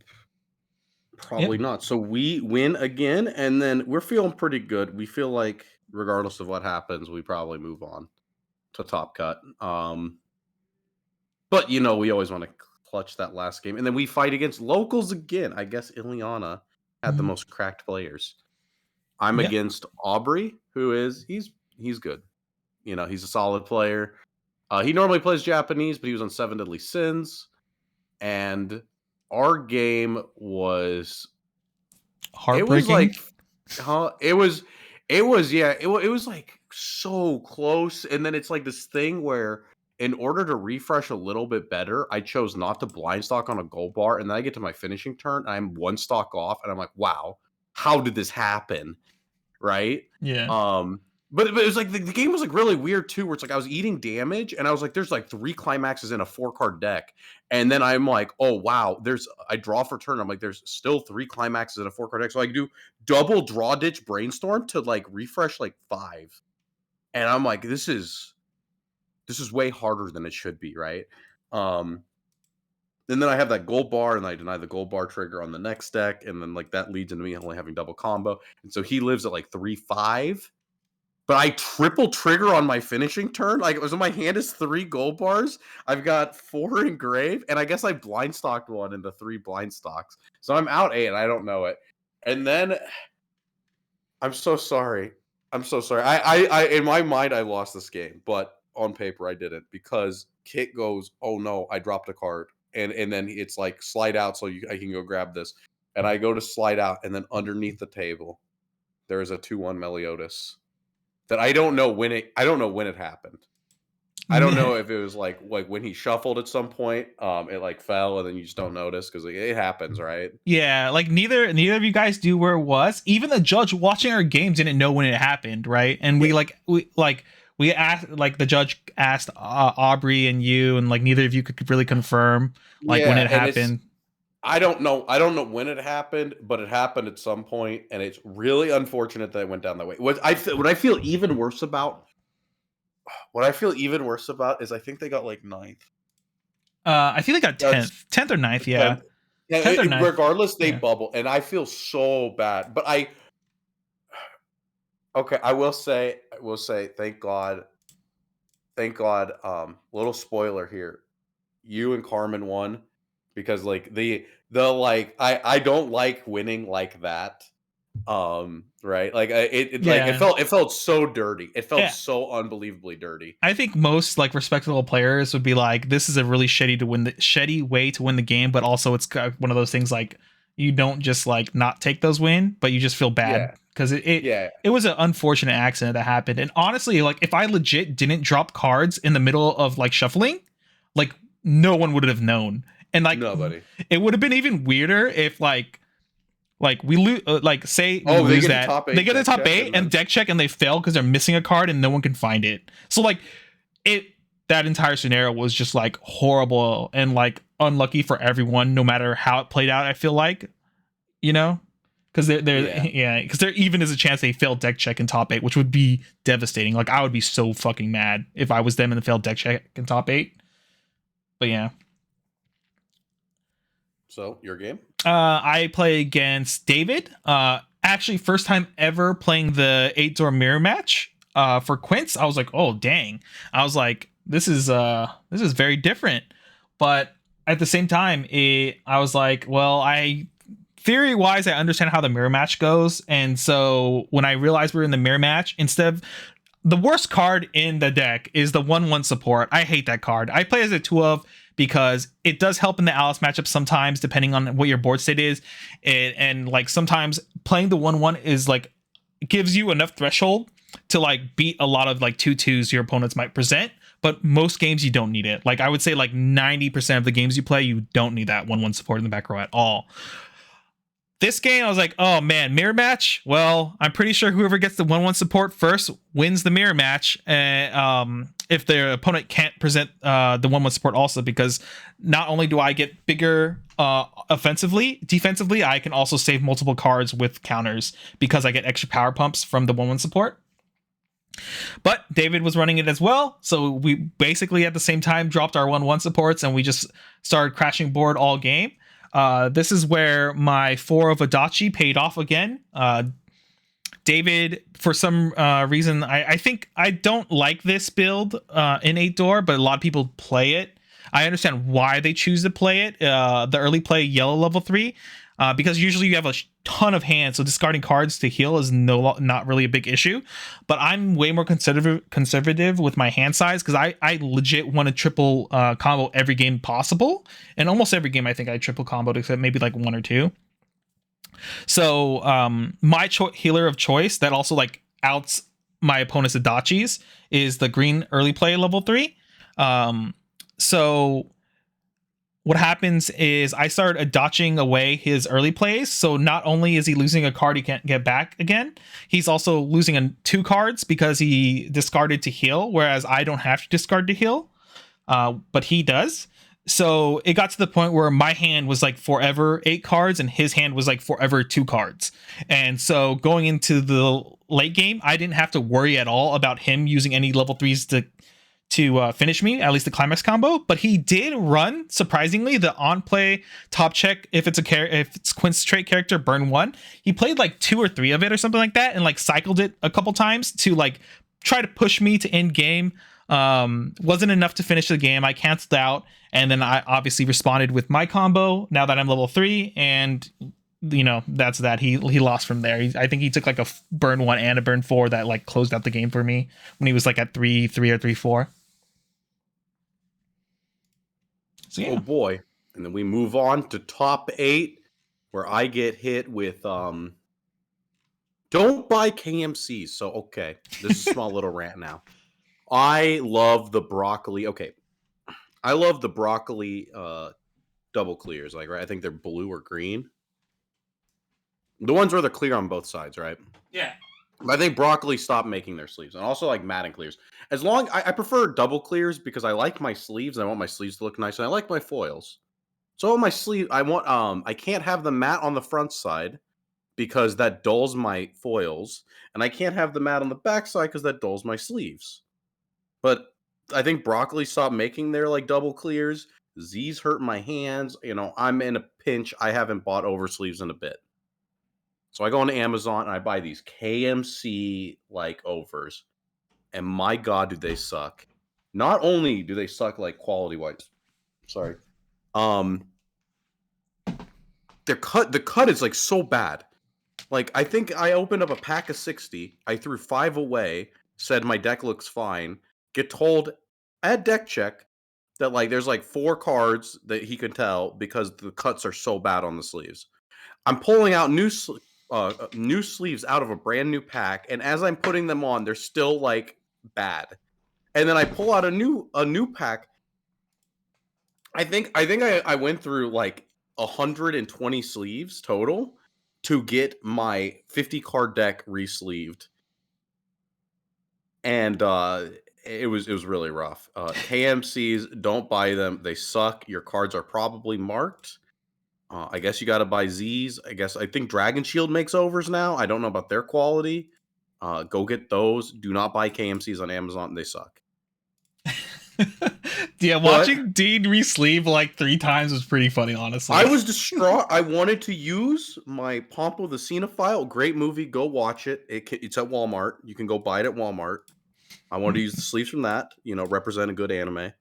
Probably not. So we win again, and then we're feeling pretty good. We feel like regardless of what happens, we probably move on to Top Cut. But we always want to clutch that last game, and then we fight against locals again. I guess Ileana had the Mhm. most cracked players. I'm Yeah. against Aubrey, who is he's good. He's a solid player. He normally plays Japanese, but he was on Seven Deadly Sins, and our game was it was Heartbreaking. like, huh? It was like so close, and then it's like this thing where in order to refresh a little bit better, I chose not to blind stock on a gold bar, and then I get to my finishing turn, and I'm 1 stock off, and I'm like, wow, how did this happen? Right? Yeah. But it was like the game was like really weird too, where it's like I was eating damage and I was like, there's like 3 climaxes in a 4-card deck. And then I'm like, oh wow, I draw for turn. I'm like, there's still 3 climaxes in a 4-card deck. So I can do double draw ditch brainstorm to like refresh like 5. And I'm like, this is way harder than it should be, right? Um and then I have that gold bar, and I deny the gold bar trigger on the next deck, and then like that leads into me only having double combo. And so he lives at like 3-5. But I triple trigger on my finishing turn. Like, it was in my hand is 3 gold bars. I've got 4 engrave, and I guess I blind stocked 1 into 3 blind stocks. So I'm out 8, and I don't know it. And then I'm so sorry. I'm so sorry. I in my mind I lost this game, but on paper I didn't, because Kit goes, "Oh no, I dropped a card," and then it's like slide out so I can go grab this, and I go to slide out, and then underneath the table there is a 2/1 Meliodas. that I don't know when it happened. I don't know if it was like when he shuffled at some point, it like fell and then you just don't notice because like, it happens, right? Yeah, like neither of you guys knew where it was. Even the judge watching our game didn't know when it happened, right? And Yeah, we asked, like the judge asked Aubrey and you, and like neither of you could really confirm like when yeah, it and it's happened. I don't know when it happened, but it happened at some point, and it's really unfortunate that it went down that way. What I feel even worse about is I think they got like ninth. I think they got That's 10th or ninth, yeah, 10th. Yeah, 10th or ninth, regardless, they yeah. bubble, and I feel so bad. But okay, I will say, thank God. Little spoiler here: you and Carmen won because like the like I don't like winning like that. Right? Like Yeah. it felt so dirty. It felt Yeah. so unbelievably dirty. I think most like respectable players would be like, this is a really shitty way to win the game, but also it's one of those things like you don't just like not take those win, but you just feel bad Yeah, because yeah, it was an unfortunate accident that happened. And honestly, like if I legit didn't drop cards in the middle of like shuffling, like no one would have known. And like nobody. it would have been even weirder if like we lose, like say we Oh, they lose get to that, top they eight get the deck top check, eight and and then deck check and they fail because they're missing a card and no one can find it. So like it that entire scenario was just like horrible and like unlucky for everyone, no matter how it played out. I feel like, you know, because they're yeah. yeah, because there even is a chance they failed deck check in top eight, which would be devastating. Like I would be so fucking mad if I was them and failed deck check in top eight. But yeah. So your game. I play against David. Actually, first time ever playing the 8-door mirror match. For Quince, I was like, oh dang. I was like, this is very different. But at the same time, I was like, well, I theory wise, I understand how the mirror match goes, and so when I realized we are in the mirror match, instead of the worst card in the deck is the 1/1 support. I hate that card. I play as a 2 of because it does help in the Alice matchup sometimes, depending on what your board state is. And like sometimes playing the 1/1 is like gives you enough threshold to like beat a lot of like 2/2s your opponents might present. But most games you don't need it. Like I would say like 90% of the games you play, you don't need that 1/1 support in the back row at all. This game, I was like, oh man, mirror match. Well, I'm pretty sure whoever gets the 1/1 support first wins the mirror match. If their opponent can't present the 1/1 support also, because not only do I get bigger offensively, defensively, I can also save multiple cards with counters because I get extra power pumps from the 1/1 support. But David was running it as well, so we basically at the same time dropped our 1/1 supports and we just started crashing board all game. This is where my 4 of Adachi paid off again. David, for some reason, I think I don't like this build in 8-door, but a lot of people play it. I understand why they choose to play it. The early play yellow level 3, because usually you have a ton of hands, so discarding cards to heal is not really a big issue. But I'm way more conservative with my hand size because I legit want to triple combo every game possible, and almost every game I think I triple comboed except maybe like 1 or 2. So my healer of choice that also like outs my opponent's Adachis is the green early play level 3. So what happens is I started adotching away his early plays. So not only is he losing a card he can't get back again, he's also losing 2 cards because he discarded to heal, whereas I don't have to discard to heal, but he does. So it got to the point where my hand was like forever 8 cards and his hand was like forever 2 cards. And so going into the late game, I didn't have to worry at all about him using any level 3s to finish me, at least the climax combo. But he did run, surprisingly, the on play top check if it's Quint's trait character burn 1. He played like 2 or 3 of it or something like that and like cycled it a couple times to like try to push me to end game. Wasn't enough to finish the game. I canceled out, and then I obviously responded with my combo now that I'm level 3, and you know that's that. He lost from there. I think he took like a burn 1 and a burn 4 that like closed out the game for me when he was like at 3-3 or 3-4. So yeah. Oh boy. And then we move on to top 8, where I get hit with Don't buy KMCs. So okay, this is a small little rant now. I love the broccoli. Okay, I love the broccoli double clears. Like, right, I think they're blue or green. The ones where they're clear on both sides, right? Yeah. I think broccoli stopped making their sleeves, and also like matting clears. As long I prefer double clears because I like my sleeves. And I want my sleeves to look nice, and I like my foils. So on my sleeve, I want I can't have the matte on the front side because that dulls my foils, and I can't have the matte on the back side because that dulls my sleeves. But I think broccoli stopped making their like double clears. Z's hurt my hands. You know, I'm in a pinch. I haven't bought over sleeves in a bit. So I go on Amazon and I buy these KMC like overs, and my god, do they suck! Not only do they suck like quality wise, sorry, um, the cut is like so bad. Like I think I opened up a pack of 60, I threw 5 away, said my deck looks fine. Get told at deck check that like there's like 4 cards that he could tell because the cuts are so bad on the sleeves. I'm pulling out new sleeves out of a brand new pack, and as I'm putting them on, they're still like bad. And then I pull out a new pack. I went through like 120 sleeves total to get my 50 card deck re-sleeved, and it was really rough. KMCs, don't buy them; they suck. Your cards are probably marked. I guess you got to buy Z's. I think Dragon Shield makes overs now. I don't know about their quality. Go get those. Do not buy KMCs on Amazon. They suck. Yeah, But watching Dean re-sleeve like 3 times was pretty funny, honestly. I was distraught. I wanted to use my Pompo the Cinephile. Great movie. Go watch it. It's at Walmart. You can go buy it at Walmart. I wanted to use the sleeves from that. Represent a good anime.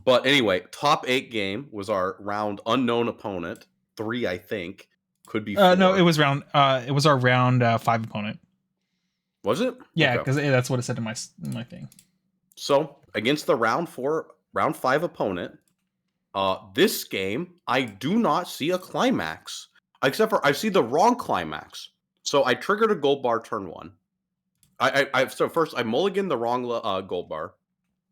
But anyway, top 8 game was our round unknown opponent. 3, I think. Could be 4. No, it was round. It was our round 5 opponent. Was it? Yeah, Okay. because that's what it said in my thing. So against the round 5 opponent, this game I do not see a climax, except for I see the wrong climax. So I triggered a gold bar turn 1. So first I mulliganed the wrong gold bar,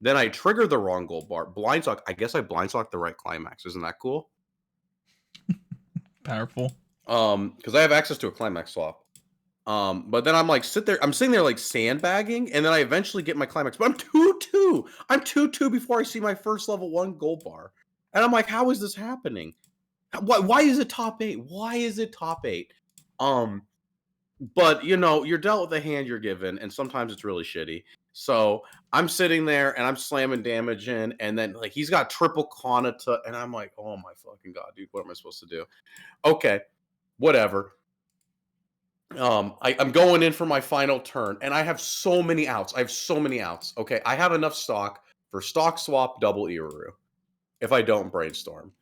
then I triggered the wrong gold bar. Blindsock. I guess I blindsocked the right climax. Isn't that cool? Powerful. Because I have access to a climax swap. But then I'm sitting there like sandbagging, and then I eventually get my climax. But I'm 2-2. I'm 2-2 before I see my first level 1 gold bar. And I'm like, how is this happening? Why is it top 8? Why is it top 8? But you're dealt with the hand you're given, and sometimes it's really shitty. So I'm sitting there and I'm slamming damage in, and then like he's got triple Kanata, and I'm like, oh my fucking god, dude, what am I supposed to do? Okay, whatever. I'm going in for my final turn, and I have so many outs. Okay, I have enough stock for stock swap double Iru if I don't brainstorm.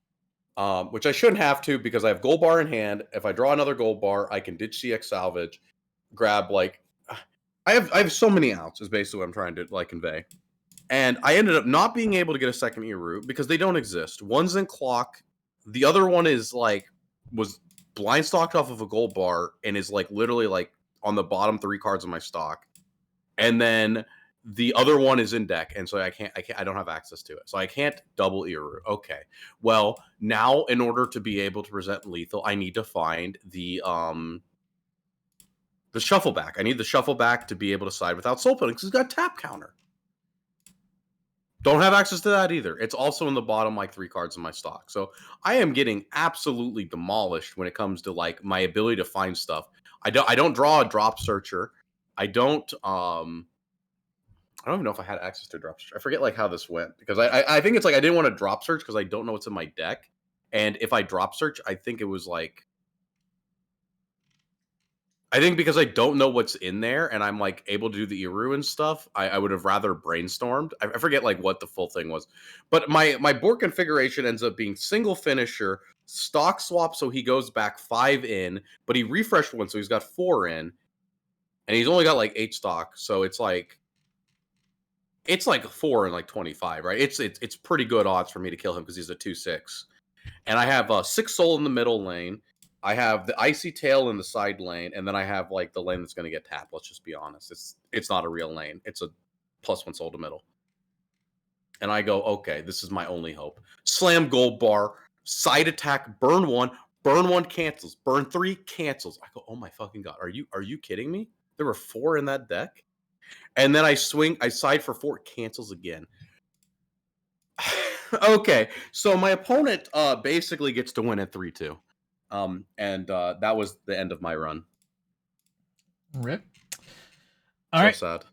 Which I shouldn't have to because I have gold bar in hand. If I draw another gold bar, I can ditch CX salvage, grab like I have so many outs is basically what I'm trying to like convey. And I ended up not being able to get a second Iru because they don't exist. One's in clock, the other one is like was blind stocked off of a gold bar and is like literally like on the bottom 3 cards of my stock. And then the other one is in deck, and so I don't have access to it. So I can't double Iru. Okay. Well, now in order to be able to present lethal, I need to find the shuffle back. I need the shuffle back to be able to side without soul putting because it's got tap counter. Don't have access to that either. It's also in the bottom like 3 cards in my stock. So I am getting absolutely demolished when it comes to like my ability to find stuff. I don't draw a drop searcher. I don't even know if I had access to drop search. I forget like how this went because I think it's like I didn't want to drop search because I don't know what's in my deck. And if I drop search, I think it was like I think because I don't know what's in there and I'm like able to do the Iru and stuff, I would have rather brainstormed. I forget like what the full thing was. But my board configuration ends up being single finisher, stock swap, so he goes back 5 in, but he refreshed one, so he's got 4 in, and he's only got like 8 stock, so it's like 4 and like 25, right? It's pretty good odds for me to kill him because he's a 2/6. And I have 6 soul in the middle lane. I have the icy tail in the side lane, and then I have like the lane that's going to get tapped. Let's just be honest. It's not a real lane. It's a +1 soul to middle. And I go, okay, this is my only hope. Slam gold bar, side attack, burn one cancels, burn 3 cancels. I go, oh my fucking god, are you kidding me? There were 4 in that deck, and then I side for 4, cancels again. Okay, so my opponent basically gets to win at 3-2. And that was the end of my run. Rip. All So right. sad.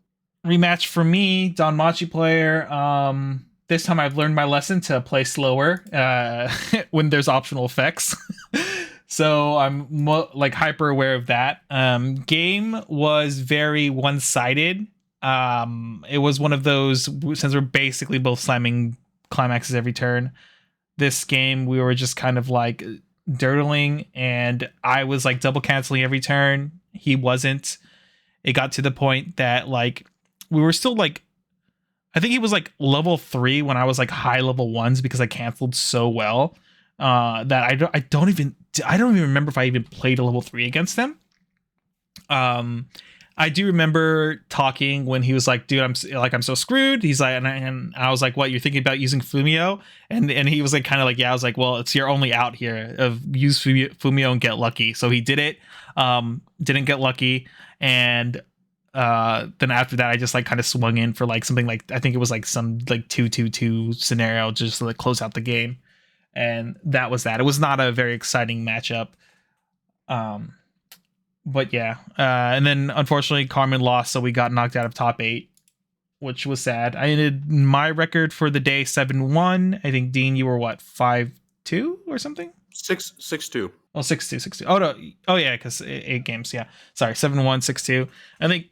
Rematch for me, Don Machi player. This time I've learned my lesson to play slower when there's optional effects. So I'm like hyper aware of that. Game was very one-sided. It was one of those, since we're basically both slamming climaxes every turn. This game we were just kind of like dirtling, and I was like double canceling every turn. He wasn't. It got to the point that like we were still like, I think he was like level 3 when I was like high level 1s because I canceled so well that I don't even remember if I even played a level 3 against him. I do remember talking when he was like, dude, I'm so screwed. He's like, and I was like, what, you're thinking about using Fumio? And he was like, kind of like, yeah. I was like, well, it's your only out here of use Fumio and get lucky. So he did it. Didn't get lucky. And then after that, I just like kind of swung in for like something like, I think it was like some like 2-2-2 scenario just to like close out the game. And that was that. It was not a very exciting matchup. But yeah, and then unfortunately Carmen lost, so we got knocked out of top 8, which was sad. I ended my record for the day 7-1. I think Dean, you were what, 5-2 or something? 6-2. Oh, 6-2, 6-2. Oh no, oh yeah, because 8 games. Yeah, sorry, 7-1, 6-2. I think.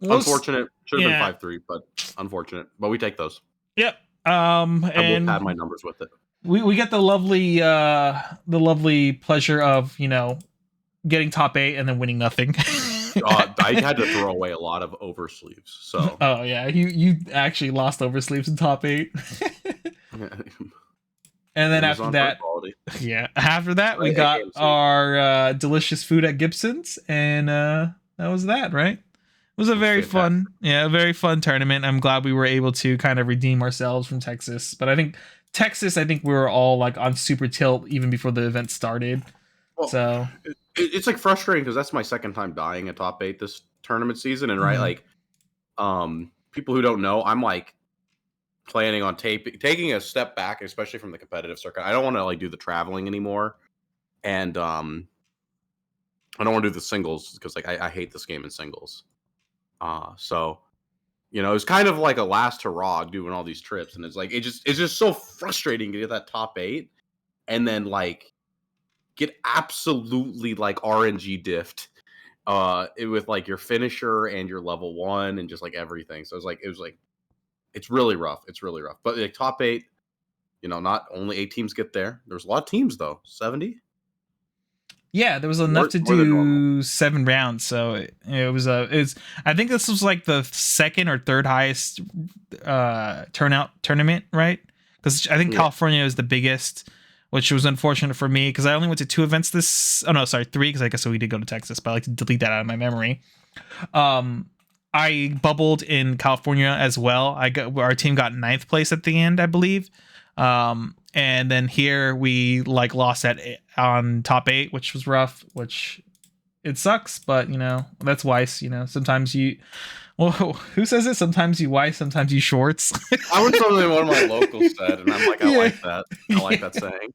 Unfortunate. Should have been 5-3, but unfortunate. But we take those. Yep. I And will pad my numbers with it. We get the lovely pleasure of, you know, getting top 8 and then winning nothing. I had to throw away a lot of oversleeves. So. Oh yeah, you actually lost oversleeves in top 8. And then after that, we got our delicious food at Gibson's, and that was that, right? It was a very fun tournament. I'm glad we were able to kind of redeem ourselves from Texas. But I think we were all like on super tilt even before the event started. Well, so it's like frustrating because that's my second time dying at top 8 this tournament season, and right, like, people who don't know, I'm like planning on taking a step back, especially from the competitive circuit. I don't want to like do the traveling anymore, and I don't want to do the singles because like I hate this game in singles. So, you know, it's kind of like a last hurrah doing all these trips, and it's like it's just so frustrating to get that top 8 and then like get absolutely like RNG diffed with like your finisher and your level 1 and just like everything. So it was like it's really rough. It's really rough. But like top 8, you know, not only 8 teams get there. There's a lot of teams though. 70. Yeah, there was enough to do 7 rounds, so it was I think this was like the second or third highest turnout tournament, right? Because I think California is the biggest, which was unfortunate for me because I only went to 2 events 3, because I guess we did go to Texas, but I like to delete that out of my memory. I bubbled in California as well. Our team got 9th place at the end, I believe. And then here we like lost on top 8, which was rough, which it sucks, but you know, that's Weiss, you know, sometimes who says it? Sometimes you Weiss, sometimes you shorts. I was something one of my locals said, and I'm like, I like that. I like that saying.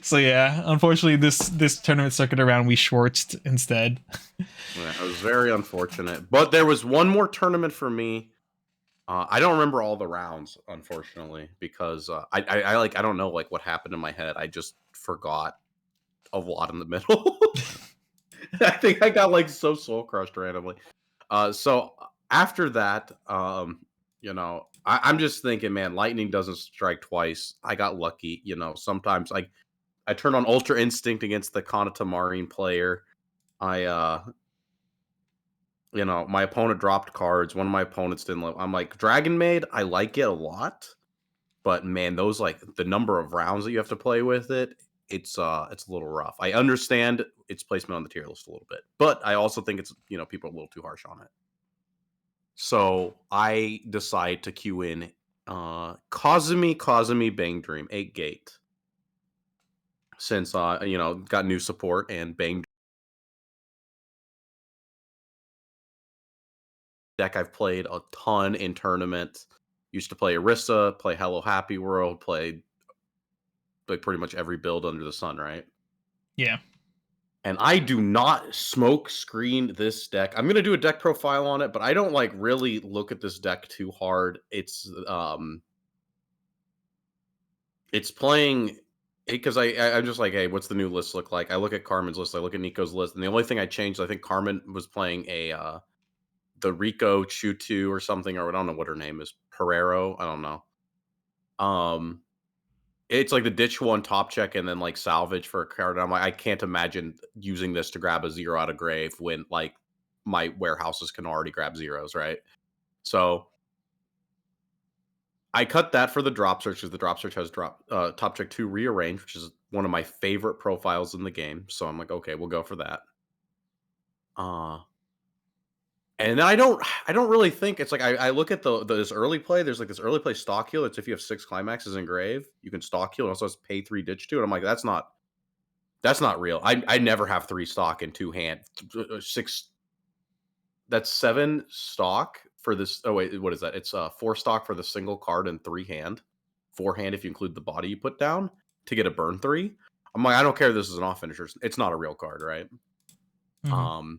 So yeah, unfortunately this tournament circuit around we shortsed instead. Yeah, it was very unfortunate, but there was one more tournament for me. I don't remember all the rounds, unfortunately, because I don't know like what happened in my head. I just forgot a lot in the middle. I think I got like so soul crushed randomly. So after that, you know, I'm just thinking, man, lightning doesn't strike twice. I got lucky, you know. Sometimes I turned on Ultra Instinct against the Kanata Marine player. You know, my opponent dropped cards. One of my opponents didn't. I'm like, Dragon Maid, I like it a lot, but man, those like the number of rounds that you have to play with it, it's a little rough. I understand its placement on the tier list a little bit, but I also think it's, people are a little too harsh on it. So I decide to queue in Kazumi Bang Dream 8 Gate. Since got new support, and Bang deck I've played a ton in tournaments. Used to play Orisa, play Hello Happy World, play like pretty much every build under the sun, right? Yeah. And I do not smoke screen this deck. I'm gonna do a deck profile on it, but I don't like really look at this deck too hard. It's playing because I'm just like, hey, what's the new list look like? I look at Carmen's list, I look at Nico's list, and the only thing I changed, I think Carmen was playing the Rico Chutu or something, or I don't know what her name is, Pereiro. I don't know. It's like the ditch one top check and then like salvage for a card. And I'm like, I can't imagine using this to grab a 0 out of grave when like my warehouses can already grab zeros, right? So I cut that for the drop search because the drop search has top check 2 rearrange, which is one of my favorite profiles in the game. So I'm like, okay, we'll go for that. And then I don't really think it's like I look at this early play. There's like this early play stock heal. It's if you have 6 climaxes in grave, you can stock heal. It also has pay 3 ditch 2. And I'm like, that's not real. I never have 3 stock in 2 hand. 6. That's 7 stock for this. Oh wait, what is that? It's 4 stock for the single card and 3 hand. 4 hand if you include the body you put down to get a burn 3. I'm like, I don't care if this is an off finisher. It's not a real card, right? Mm-hmm.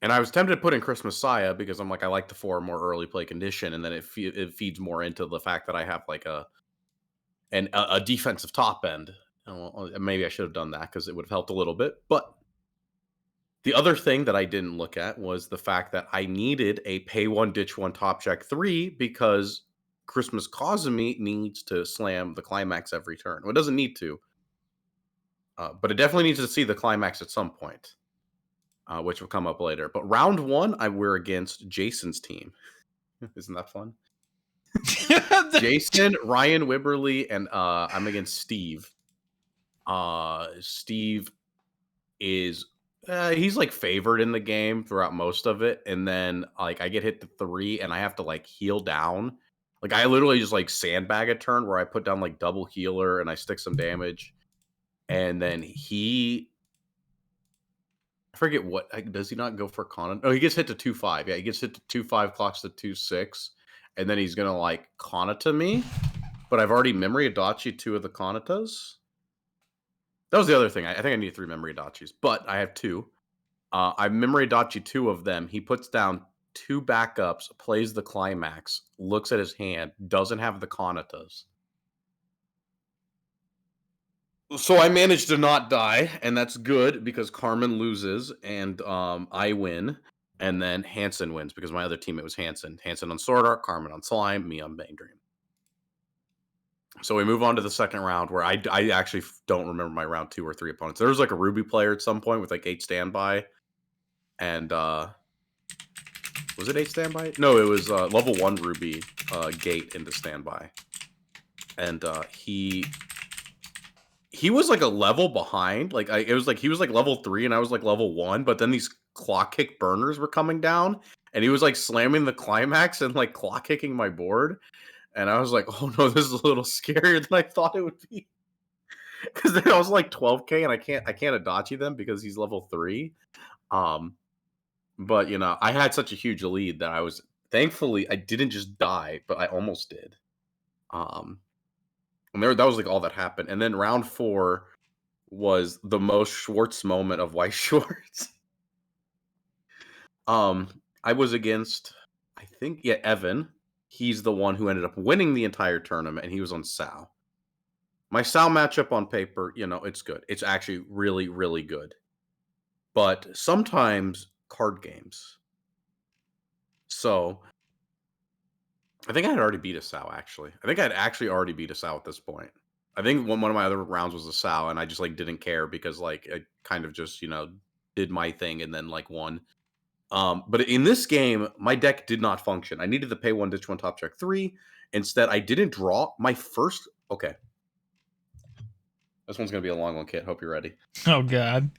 And I was tempted to put in Chris Messiah because I'm like, I like the 4 more early play condition, and then it feeds more into the fact that I have like a defensive top end. Well, maybe I should have done that because it would have helped a little bit. But the other thing that I didn't look at was the fact that I needed a pay 1, ditch 1, top check 3 because Christmas Kazumi needs to slam the climax every turn. Well, it doesn't need to, but it definitely needs to see the climax at some point. Which will come up later. But round 1, we're against Jason's team. Isn't that fun? Jason, Ryan Wibberly, and I'm against Steve. Steve is he's like favored in the game throughout most of it, and then like I get hit to 3, and I have to like heal down. Like I literally just like sandbag a turn where I put down like double healer and I stick some damage, and then I forget what does he not go for Kana? Oh, he gets hit to 2-5. Yeah, he gets hit to 2-5, clocks to 2-6, and then he's gonna like Kanata me. But I've already memory Adachi 2 of the Kanatas. That was the other thing. I think I need 3 memory Adachis, but I have 2. I memory Adachi 2 of them. He puts down 2 backups, plays the climax, looks at his hand, doesn't have the Kanatas. So I managed to not die, and that's good because Carmen loses and I win, and then Hanson wins because my other teammate was Hanson. Hanson on Sword Art, Carmen on Slime, me on Bang Dream. So we move on to the second round where I actually don't remember my round 2 or 3 opponents. There was like a Ruby player at some point with like 8 standby, and was it 8 standby? No, it was level 1 Ruby gate into standby, and he was like a level behind. Like it was like he was like level 3 and I was like level 1, but then these clock kick burners were coming down and he was like slamming the climax and like clock kicking my board. And I was like, oh no, this is a little scarier than I thought it would be. Because then I was like 12k and I can't Adachi them because he's level 3. But I had such a huge lead that I was thankfully I didn't just die, but I almost did. And that was like all that happened. And then round 4 was the most Schwartz moment of White Shorts. I was against, I think, Evan. He's the one who ended up winning the entire tournament, and he was on Sal. My Sal matchup on paper, it's good. It's actually really, really good. But sometimes card games. So I think I had already beat a Sal, actually. I think I'd actually already beat a Sal at this point. I think one of my other rounds was a Sal, and I just like didn't care because like I kind of just did my thing and then like won. But in this game, my deck did not function. I needed to pay 1, ditch 1, top check 3. Instead, I didn't draw my first. Okay, This one's going to be a long one, Kit. Hope you're ready. Oh god.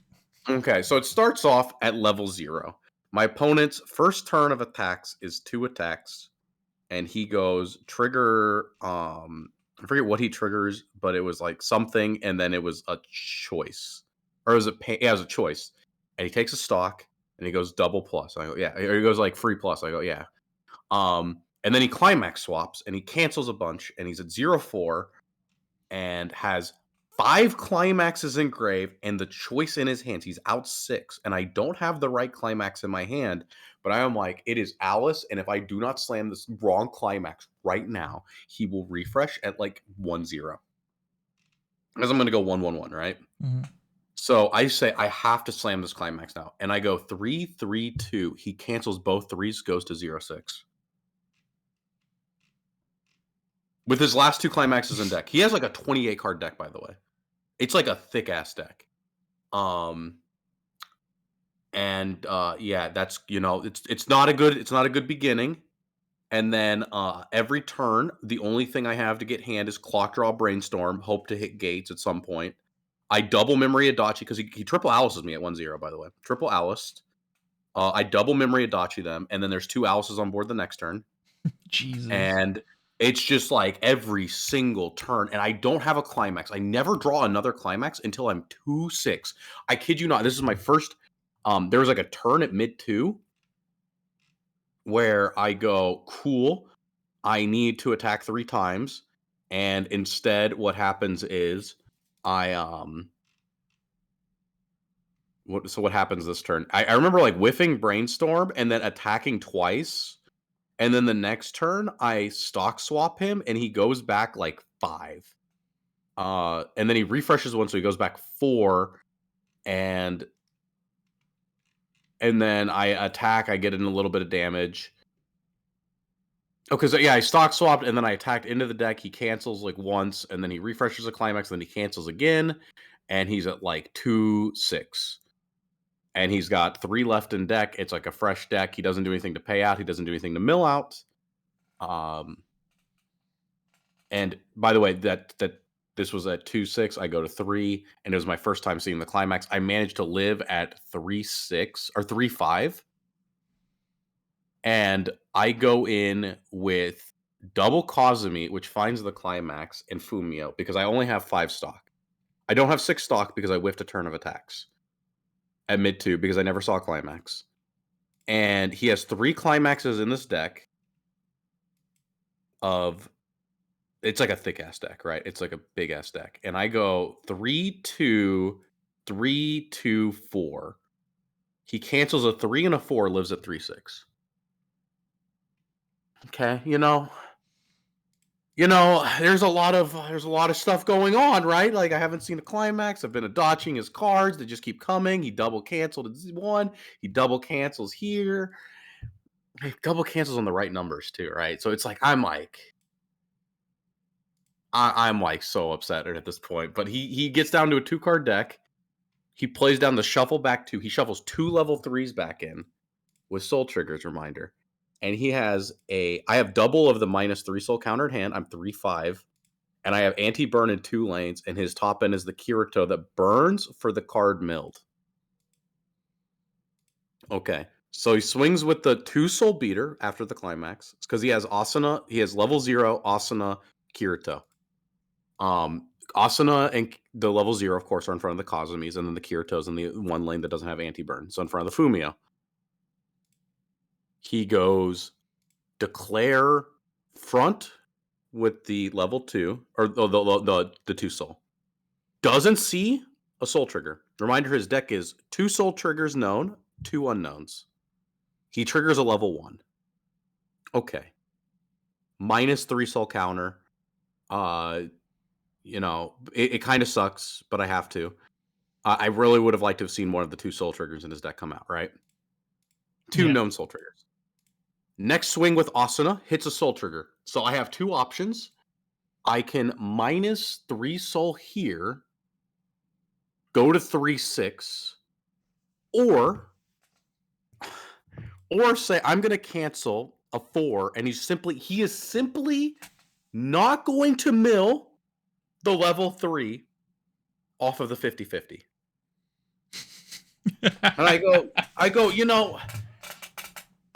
Okay, so it starts off at level 0. My opponent's first turn of attacks is 2 attacks, and he goes trigger. I forget what he triggers, but it was like something, and then it was a choice, or was it? Yeah, it was a choice, and he takes a stock, and he goes double plus. I go, yeah, or he goes like free plus. I go, yeah. And then he climax swaps, and he cancels a bunch, and he's at 0-4, and has 5 climaxes engraved and the choice in his hands. He's out 6, and I don't have the right climax in my hand, but I am like, it is Alice, and if I do not slam this wrong climax right now, he will refresh at like 1-0. Because I'm going to go 1-1-1, right? Mm-hmm. So I say I have to slam this climax now, and I go 3-3-2. He cancels both threes, goes to 0-6. With his last 2 climaxes in deck. He has like a 28 card deck, by the way. It's like a thick ass deck. And yeah, that's it's not a good beginning. And then every turn, the only thing I have to get hand is clock draw brainstorm, hope to hit gates at some point. I double memory Adachi because he triple Alice's me at 1-0, by the way. Triple Aliced. I double memory Adachi them, and then there's 2 Alice's on board the next turn. Jesus. And it's just like every single turn, and I don't have a climax. I never draw another climax until I'm 2-6. I kid you not. This is my first. There was like a turn at mid 2 where I go, cool. I need to attack 3 times, and instead, what happens is what happens this turn? I remember like whiffing brainstorm and then attacking twice. And then the next turn, I stock swap him, and he goes back like 5. And then he refreshes 1, so he goes back 4. And then I attack. I get in a little bit of damage. Okay, so yeah, I stock swapped, and then I attacked into the deck. He cancels like once, and then he refreshes a climax, and then he cancels again, and he's at like 2-6. And he's got 3 left in deck. It's like a fresh deck. He doesn't do anything to pay out. He doesn't do anything to mill out. And by the way, that this was at 2-6. I go to 3, and it was my first time seeing the climax. I managed to live at 3-6 or 3-5. And I go in with double Kazumi, which finds the climax, and Fumio, because I only have 5 stock. I don't have 6 stock because I whiffed a turn of attacks at mid 2 because I never saw a climax. And he has 3 climaxes in this deck it's like a thick ass deck, right? It's like a big ass deck. And I go 3-2, 3-2-4. He cancels a 3 and a 4, lives at 3-6. Okay, there's a lot of stuff going on, right? Like I haven't seen a climax. I've been dodging his cards. They just keep coming. He double canceled at 1. He double cancels here. He double cancels on the right numbers too, right? So it's like I'm like so upset at this point. But he gets down to a 2-card deck. He plays down the shuffle back 2. He shuffles 2 level 3s back in with soul triggers reminder. And I have double of the -3 soul countered hand. I'm 3-5. And I have anti-burn in 2 lanes, and his top end is the Kirito that burns for the card milled. Okay. So he swings with the 2 soul beater after the climax. It's because he has Asuna. He has level 0, Asuna, Kirito. Asuna and the level 0, of course, are in front of the Kazumis, and then the Kirito's in the 1 lane that doesn't have anti-burn. So in front of the Fumio. He goes declare front with the level 2, or the 2 soul. Doesn't see a soul trigger. Reminder, his deck is 2 soul triggers known, 2 unknowns. He triggers a level 1. Okay. -3 soul counter. It kind of sucks, but I have to. I really would have liked to have seen one of the 2 soul triggers in his deck come out, right? 2 known soul triggers. Next swing with Asuna hits a soul trigger. So I have 2 options. I can -3 soul here, go to 3-6, or say I'm going to cancel a 4, and he is simply not going to mill the level 3 off of the 50-50. And I go,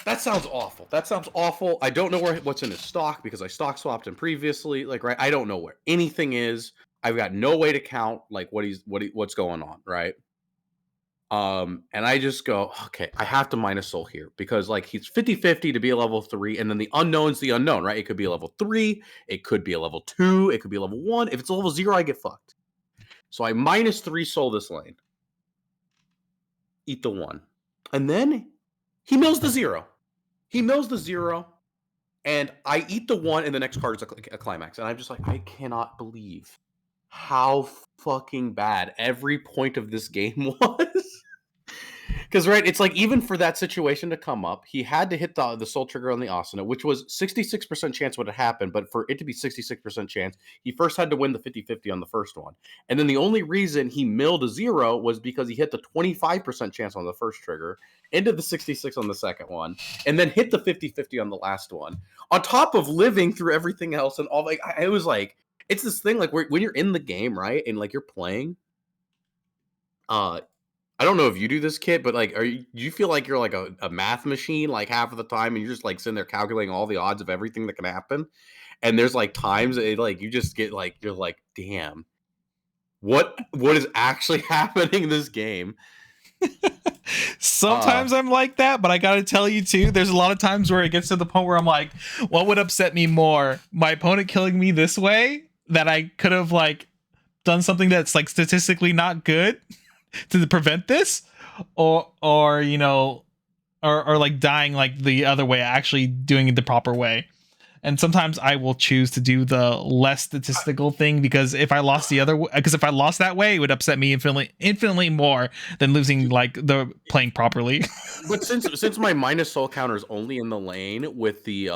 that sounds awful. That sounds awful. I don't know what's in his stock because I stock swapped him previously. Like, right, I don't know where anything is. I've got no way to count like what's going on, right? And I just go, okay, I have to mine a soul here because like he's 50-50 to be a level 3, and then the unknown's the unknown, right? It could be a level 3, it could be a level 2, it could be a level 1. If it's a level 0, I get fucked. So I -3 soul this lane. Eat the 1. And then he mills the 0. He mills the 0, and I eat the 1, and the next card is a climax. And I'm just like, I cannot believe how fucking bad every point of this game was. Because, right, it's like even for that situation to come up, he had to hit the soul trigger on the Asuna, which was 66% chance would have happened. But for it to be 66% chance, he first had to win the 50-50 on the first one. And then the only reason he milled a 0 was because he hit the 25% chance on the first trigger, into the 66 on the second one, and then hit the 50-50 on the last one. On top of living through everything else and all, like, I was like, it's this thing, like, when you're in the game, right, and, like, you're playing, I don't know if you do this, Kit, but like, do you feel like you're like a math machine like half of the time, and you're just like sitting there calculating all the odds of everything that can happen? And there's like times that like you just get like you're like, damn, what is actually happening in this game? Sometimes I'm like that, but I gotta tell you too, there's a lot of times where it gets to the point where I'm like, what would upset me more? My opponent killing me this way that I could have like done something that's like statistically not good to prevent this, or you know, or like dying like the other way, actually doing it the proper way. And sometimes I will choose to do the less statistical thing because if I lost the other, because if I lost that way, it would upset me infinitely more than losing like the playing properly. But since my minus soul counter is only in the lane with the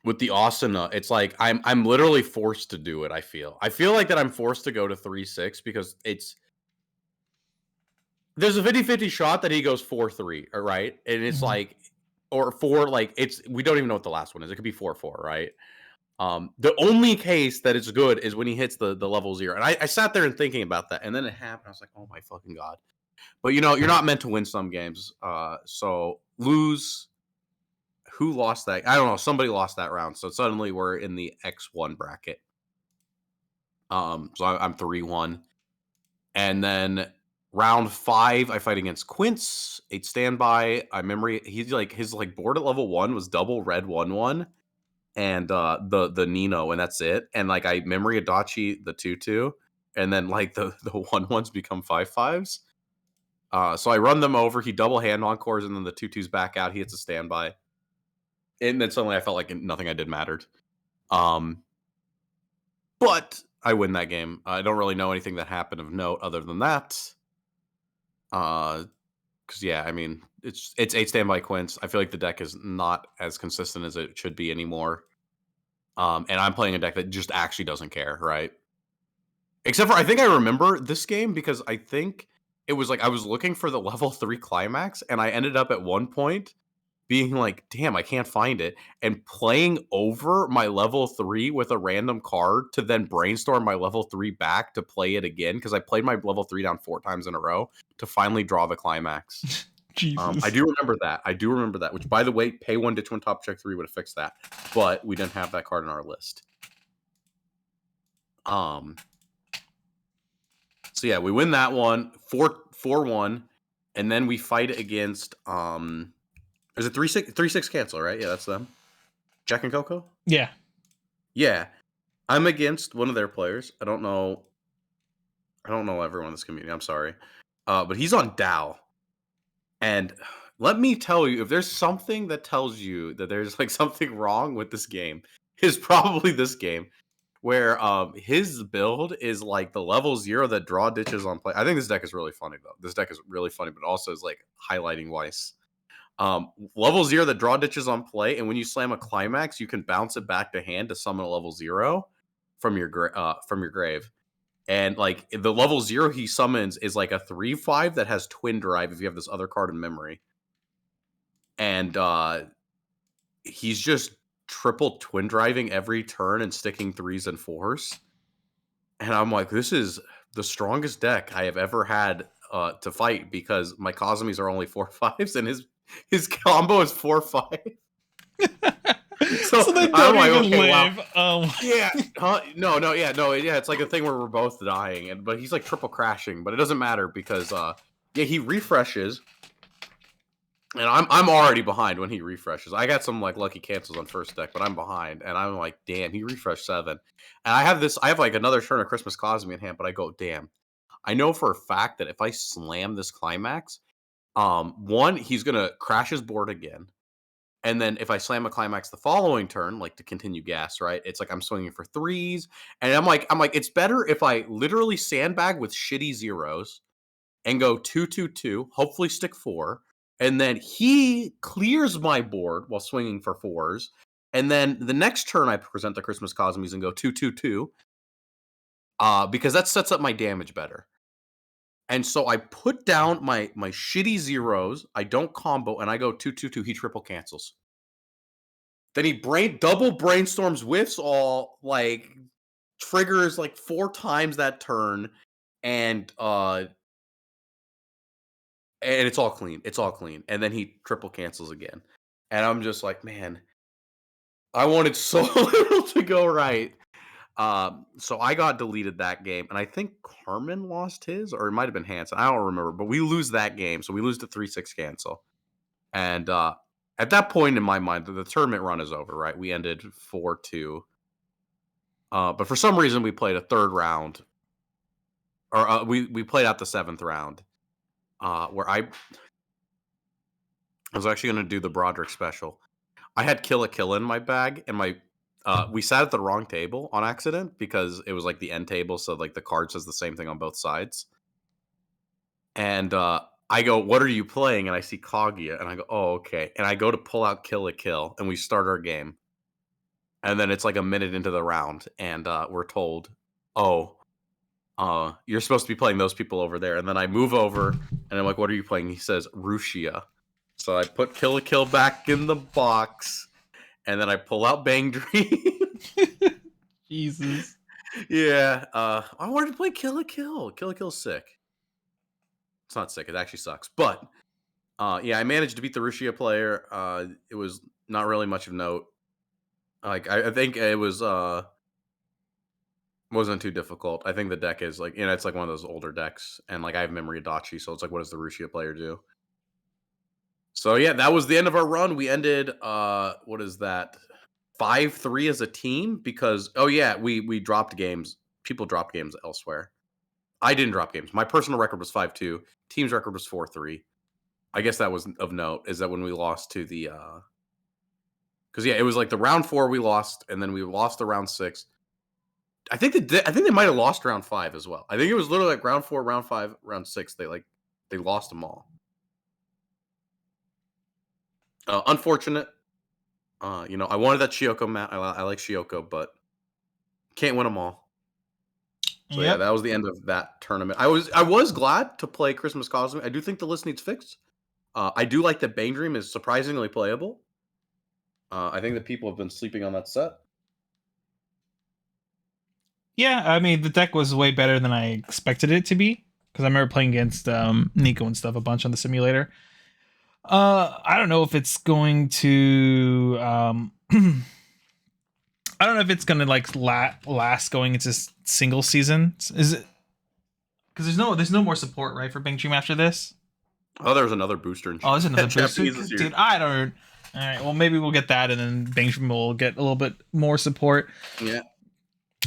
Asuna, it's like I'm literally forced to do it. I feel like that I'm forced to go to 3-6 because there's a 50-50 shot that he goes 4-3, right? And it's like, or 4, like we don't even know what the last one is. It could be 4-4, right? The only case that is good is when he hits the level 0. And I sat there and thinking about that, and then it happened. I was like, oh my fucking god. But you're not meant to win some games. So lose. Who lost that? I don't know. Somebody lost that round. So suddenly we're in the X1 bracket. So I'm 3-1. And then round 5, I fight against Quince, 8 standby. I memory he's like his like board at level 1 was double red 1-1 and the Nino, and that's it. And like I memory Adachi the 2-2, and then like the 1-1s become 5-5s. So I run them over, he double hand encores, and then the 2-2s back out, he hits a standby. And then suddenly I felt like nothing I did mattered. But I win that game. I don't really know anything that happened of note other than that. Because yeah, I mean, it's 8 standby Quince. I feel like the deck is not as consistent as it should be anymore. And I'm playing a deck that just actually doesn't care, right? Except for I think I remember this game because I think it was like I was looking for the level 3 climax, and I ended up at one point being like, damn, I can't find it, and playing over my level 3 with a random card to then brainstorm my level 3 back to play it again, because I played my level 3 down 4 times in a row to finally draw the climax. Jesus. I do remember that. Which, by the way, pay 1, ditch 1, top check 3 would have fixed that, but we didn't have that card in our list. So yeah, we win that one 4-1, and then we fight against Is it 3-6 cancel, right? Yeah, that's them. Jack and Coco? Yeah. Yeah. I'm against one of their players. I don't know everyone in this community. I'm sorry. But he's on Dow. And let me tell you, if there's something that tells you that there's like something wrong with this game, is probably this game. Where his build is like the level 0 that draw ditches on play. I think this deck is really funny though. This deck is really funny, but also is like highlighting Weiss. Level 0 that draw ditches on play, and when you slam a climax, you can bounce it back to hand to summon a level 0 from your grave. And like the level 0 he summons is like a 3/5 that has twin drive if you have this other card in memory. And he's just triple twin driving every turn and sticking 3s and 4s. And I'm like, this is the strongest deck I have ever had to fight because my Kazumis are only 4/5s and his combo is 4/5. So So they I'm don't like, even okay, wow. live. Oh. Yeah, yeah. It's like a thing where we're both dying, but he's like triple crashing, but it doesn't matter because yeah, he refreshes, and I'm already behind when he refreshes. I got some like lucky cancels on first deck, but I'm behind, and I'm like, damn, he refreshed 7, and I have like another turn of Christmas Cosme in hand, but I go, damn, I know for a fact that if I slam this climax, one, he's gonna crash his board again. And then if I slam a climax the following turn, like to continue gas, right? It's like I'm swinging for 3s, and I'm like, it's better if I literally sandbag with shitty zeros and go 2-2-2, hopefully stick 4, and then he clears my board while swinging for 4s, and then the next turn I present the Christmas Cosmes and go 2-2-2, because that sets up my damage better. And so I put down my shitty zeros, I don't combo, and I go 2-2-2. He triple cancels. Then he double brainstorms whiffs all like triggers like 4 times that turn, and it's all clean. It's all clean. And then he triple cancels again. And I'm just like, man, I wanted so little to go right. So I got deleted that game, and I think Carmen lost his, or it might have been Hanson. I don't remember, but we lose that game, so we lose the 3-6 cancel. And at that point in my mind, the tournament run is over, right? We ended 4-2. But for some reason, we played a third round, or we played out the 7th round, where I was actually going to do the Broderick special. I had Kill a Kill in my bag, and we sat at the wrong table on accident because it was like the end table, so like the card says the same thing on both sides. And I go, "What are you playing?" And I see Kaguya, and I go, "Oh, okay." And I go to pull out Kill a Kill, and we start our game. And then it's like a minute into the round, and we're told, "Oh, you're supposed to be playing those people over there." And then I move over, and I'm like, "What are you playing?" He says, "Rushia." So I put Kill a Kill back in the box, and then I pull out Bang Dream. Jesus. Yeah, I wanted to play Kill a Kill. Kill a Kill's sick. It's not sick. It actually sucks. But yeah, I managed to beat the Rushia player. It was not really much of note. Like I think it was wasn't too difficult. I think the deck is like, it's like one of those older decks, and like I have Memory Adachi, so it's like, what does the Rushia player do? So yeah, that was the end of our run. We ended what is that? 5-3 as a team because we dropped games. People dropped games elsewhere. I didn't drop games. My personal record was 5-2. Team's record was 4-3. I guess that was of note, is that when we lost to the because yeah, it was like the round 4 we lost, and then we lost the round 6. I think they might have lost round 5 as well. I think it was literally like round 4, round 5, round 6. They lost them all. Unfortunate. I wanted that Shioko map. I like Shioko, but can't win them all. So yeah, Yep. that was the end of that tournament. I was glad to play Christmas Cosme. I do think the list needs fixed. I do like that Bang Dream is surprisingly playable. I think that people have been sleeping on that set. Yeah, I mean the deck was way better than I expected it to be because I remember playing against Nico and stuff a bunch on the simulator. I don't know if it's going to I don't know if it's gonna like last going into single season. Is it? Because there's no more support, right, for Bang Dream after this. Oh, there's another booster in Oh, there's another booster, Japanese this year. dude. I don't. All right, well maybe we'll get that, and then Bang Dream will get a little bit more support. Yeah,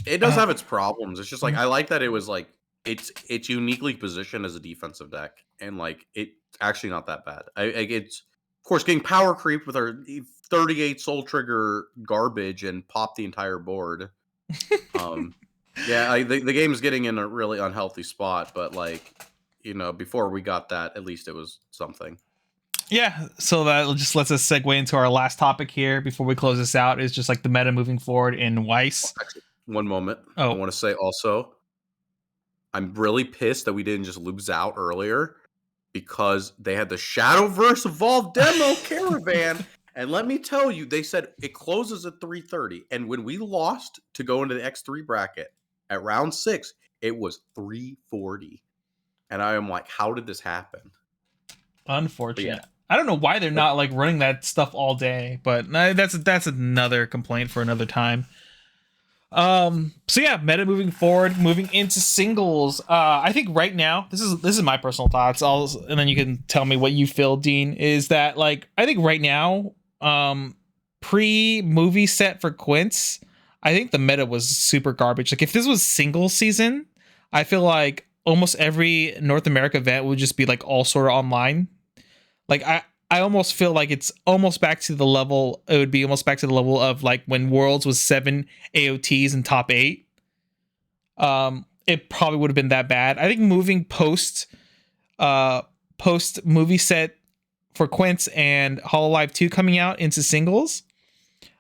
it does have its problems. It's just like I like that it was like it's uniquely positioned as a defensive deck, and like it's actually not that bad. It's of course getting power creep with our 38 Soul Trigger garbage and pop the entire board. Yeah, the game's getting in a really unhealthy spot, but like before we got that, at least it was something. Yeah, so that just lets us segue into our last topic here before we close this out. Is just like the meta moving forward in Weiss. Actually, one moment. Oh, I want to say also, I'm really pissed that we didn't just lose out earlier because they had the Shadowverse Evolved demo caravan. And let me tell you, they said it closes at 3:30. And when we lost to go into the X3 bracket at round 6, it was 340. And I am like, how did this happen? But yeah, Unfortunate. I don't know why they're but not like running that stuff all day, but that's another complaint for another time. So yeah, meta moving forward, moving into singles. I think right now, this is my personal thoughts. And then you can tell me what you feel, Dean, is that like I think right now, pre movie set for Quince, I think the meta was super garbage. Like if this was single season, I feel like almost every North America event would just be like all sort of online. Like I almost feel like it's almost back to the level. It would be almost back to the level of like when Worlds was 7 AOTs in top 8. It probably would have been that bad. I think moving post movie set for Quince and Hololive 2 coming out into singles.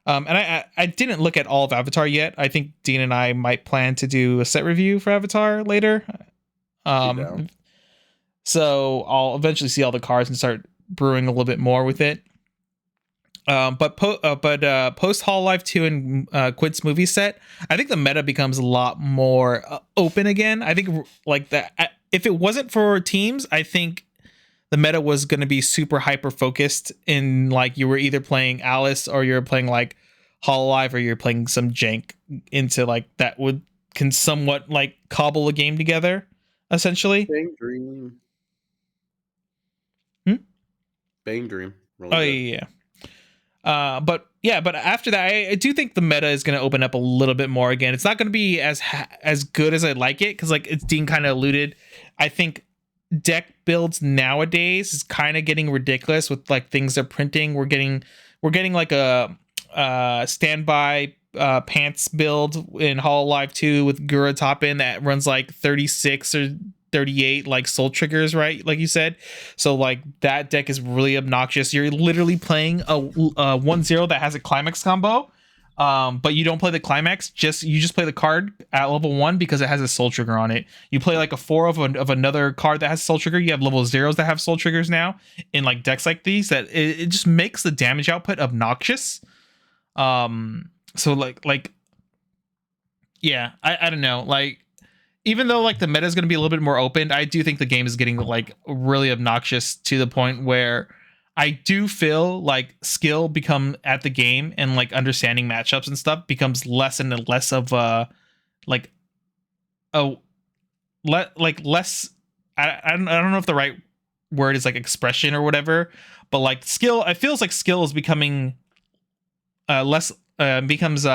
And I didn't look at all of Avatar yet. I think Dean and I might plan to do a set review for Avatar later. be down. Um, so I'll eventually see all the cards and start brewing a little bit more with it. But post Hololive 2 and Quint's movie set, I think the meta becomes a lot more open again. I think like that. If it wasn't for teams, I think the meta was going to be super hyper focused in like you were either playing Alice or you're playing like Hololive or you're playing some jank into like that would can somewhat like cobble a game together essentially. Bang Dream. Hmm? Bang Dream. Oh Really good. yeah. But yeah, but after that, I do think the meta is going to open up a little bit more again. It's not going to be as good as I like it because, like, it's Dean kind of alluded. I think deck builds nowadays is kind of getting ridiculous with like things they're printing. We're getting like a standby pants build in Hololive 2 with Gura top in that runs like 36 or 38 like soul triggers, right? Like you said. So like that deck is really obnoxious. You're literally playing a 1-0 that has a climax combo. But you don't play the climax, you just play the card at level 1 because it has a soul trigger on it. You play like a 4 of another card that has soul trigger. You have level zeros that have soul triggers now in like decks like these that it just makes the damage output obnoxious. So like yeah, I don't know. Like even though like the meta is going to be a little bit more open, I do think the game is getting like really obnoxious to the point where I do feel like skill become at the game and like understanding matchups and stuff becomes less and less of like a less. I don't know if the right word is like expression or whatever, but like skill, I feels like skill is becoming less becomes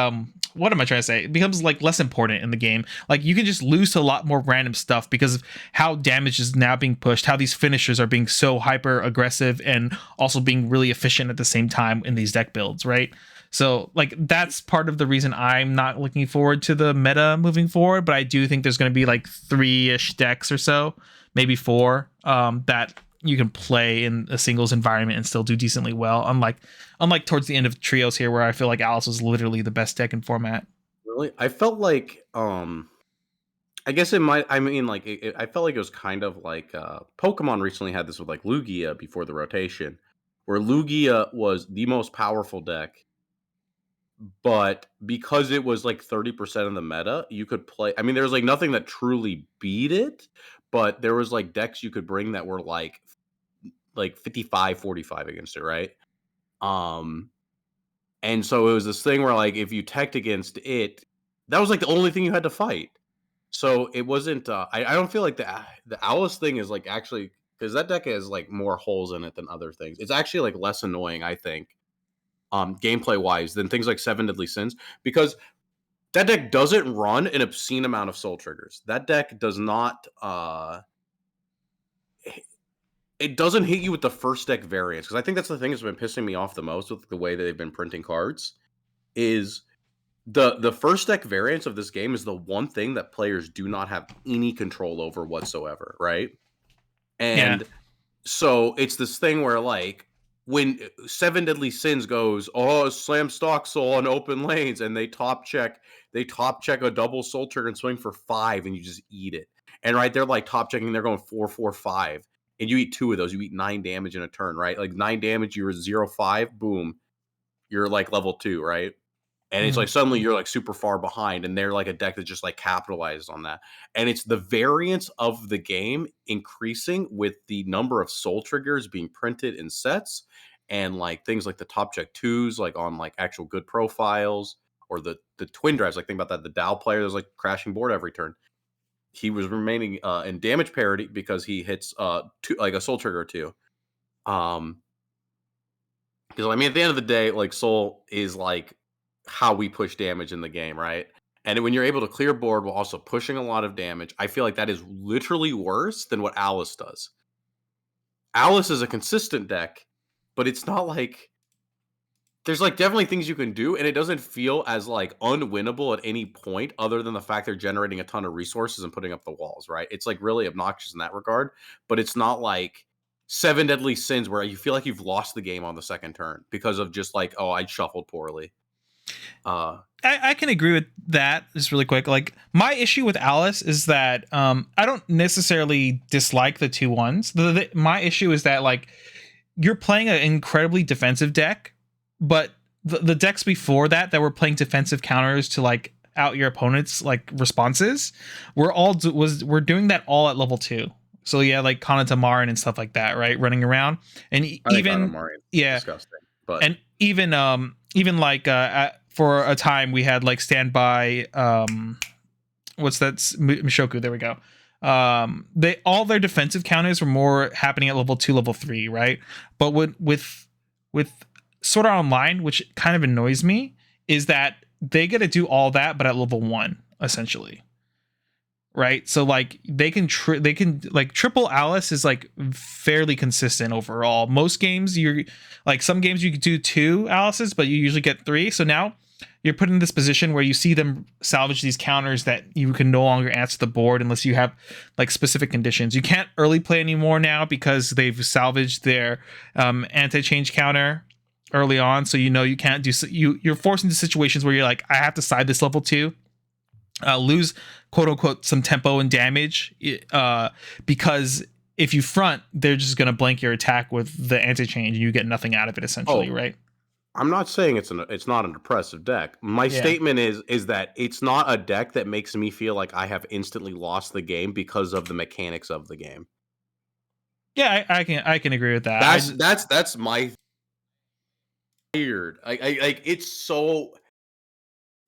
what am I trying to say? It becomes like less important in the game. Like you can just lose to a lot more random stuff because of how damage is now being pushed, how these finishers are being so hyper aggressive and also being really efficient at the same time in these deck builds, right? So like that's part of the reason I'm not looking forward to the meta moving forward, but I do think there's going to be like 3-ish decks or so, maybe 4 that you can play in a singles environment and still do decently well. Unlike towards the end of trios here, where I feel like Alice was literally the best deck in format. Really, I felt like I guess it might. I mean, like I felt like it was kind of like Pokemon recently had this with like Lugia before the rotation, where Lugia was the most powerful deck, but because it was like 30% of the meta, you could play. I mean, there was like nothing that truly beat it, but there was like decks you could bring that were like 55-45 against it, right? Um, and so it was this thing where like if you teched against it, that was like the only thing you had to fight. So it wasn't. I don't feel like the Alice thing is like actually because that deck has like more holes in it than other things. It's actually like less annoying, I think, gameplay wise than things like Seven Deadly Sins because that deck doesn't run an obscene amount of soul triggers. That deck does not. It doesn't hit you with the first deck variants because I think that's the thing that's been pissing me off the most with the way that they've been printing cards. Is the first deck variance of this game is the one thing that players do not have any control over whatsoever, right? Yeah, And so it's this thing where like when Seven Deadly Sins goes, oh, slam stock soul on open lanes, and they top check a double soul trigger and swing for 5, and you just eat it. And right, they're like top checking, they're going 4-4-5, and you eat 2 of those, you eat 9 damage in a turn, right? Like 9 damage, you're 0-5, boom, you're like level 2, right? And it's like suddenly you're like super far behind, and they're like a deck that just like capitalizes on that. And it's the variance of the game increasing with the number of soul triggers being printed in sets, and like things like the top check twos, like on like actual good profiles, or the twin drives. Like think about that, the Dow player, there's like crashing board every turn. He was remaining in damage parity because he hits two, like a soul trigger or two. Because I mean, at the end of the day, like soul is like how we push damage in the game, right? And when you're able to clear board while also pushing a lot of damage, I feel like that is literally worse than what Alice does. Alice is a consistent deck, but it's not like there's like definitely things you can do, and it doesn't feel as like unwinnable at any point other than the fact they're generating a ton of resources and putting up the walls, right? It's like really obnoxious in that regard, but it's not like Seven Deadly Sins where you feel like you've lost the game on the second turn because of just like, oh, I shuffled poorly. I can agree with that just really quick. Like my issue with Alice is that I don't necessarily dislike the 2-1s. My issue is that like you're playing an incredibly defensive deck, but the decks before that were playing defensive counters to like out your opponent's like responses, we're doing that all at level 2. So yeah, like Kanata Marin and stuff like that, right? Running around, and even yeah, disgusting. But and even like for a time we had like standby what's that, Mishoku, there we go. They all their defensive counters were more happening at level 2, level 3, right? But with Sword Art Online, which kind of annoys me, is that they get to do all that but at level 1 essentially, right? So like they can like triple Alice is like fairly consistent overall. Most games you're like, some games you could do 2 Alices but you usually get 3. So now you're put in this position where you see them salvage these counters that you can no longer answer the board unless you have like specific conditions. You can't early play anymore now because they've salvaged their anti-change counter early on. So you know you can't do, you're forced into situations where you're like, I have to side this level 2, lose quote unquote some tempo and damage, because if you front, they're just going to blank your attack with the anti-change and you get nothing out of it essentially, right? I'm not saying it's not an oppressive deck. My statement is that it's not a deck that makes me feel like I have instantly lost the game because of the mechanics of the game. Yeah, I can agree with that. That's my weird. I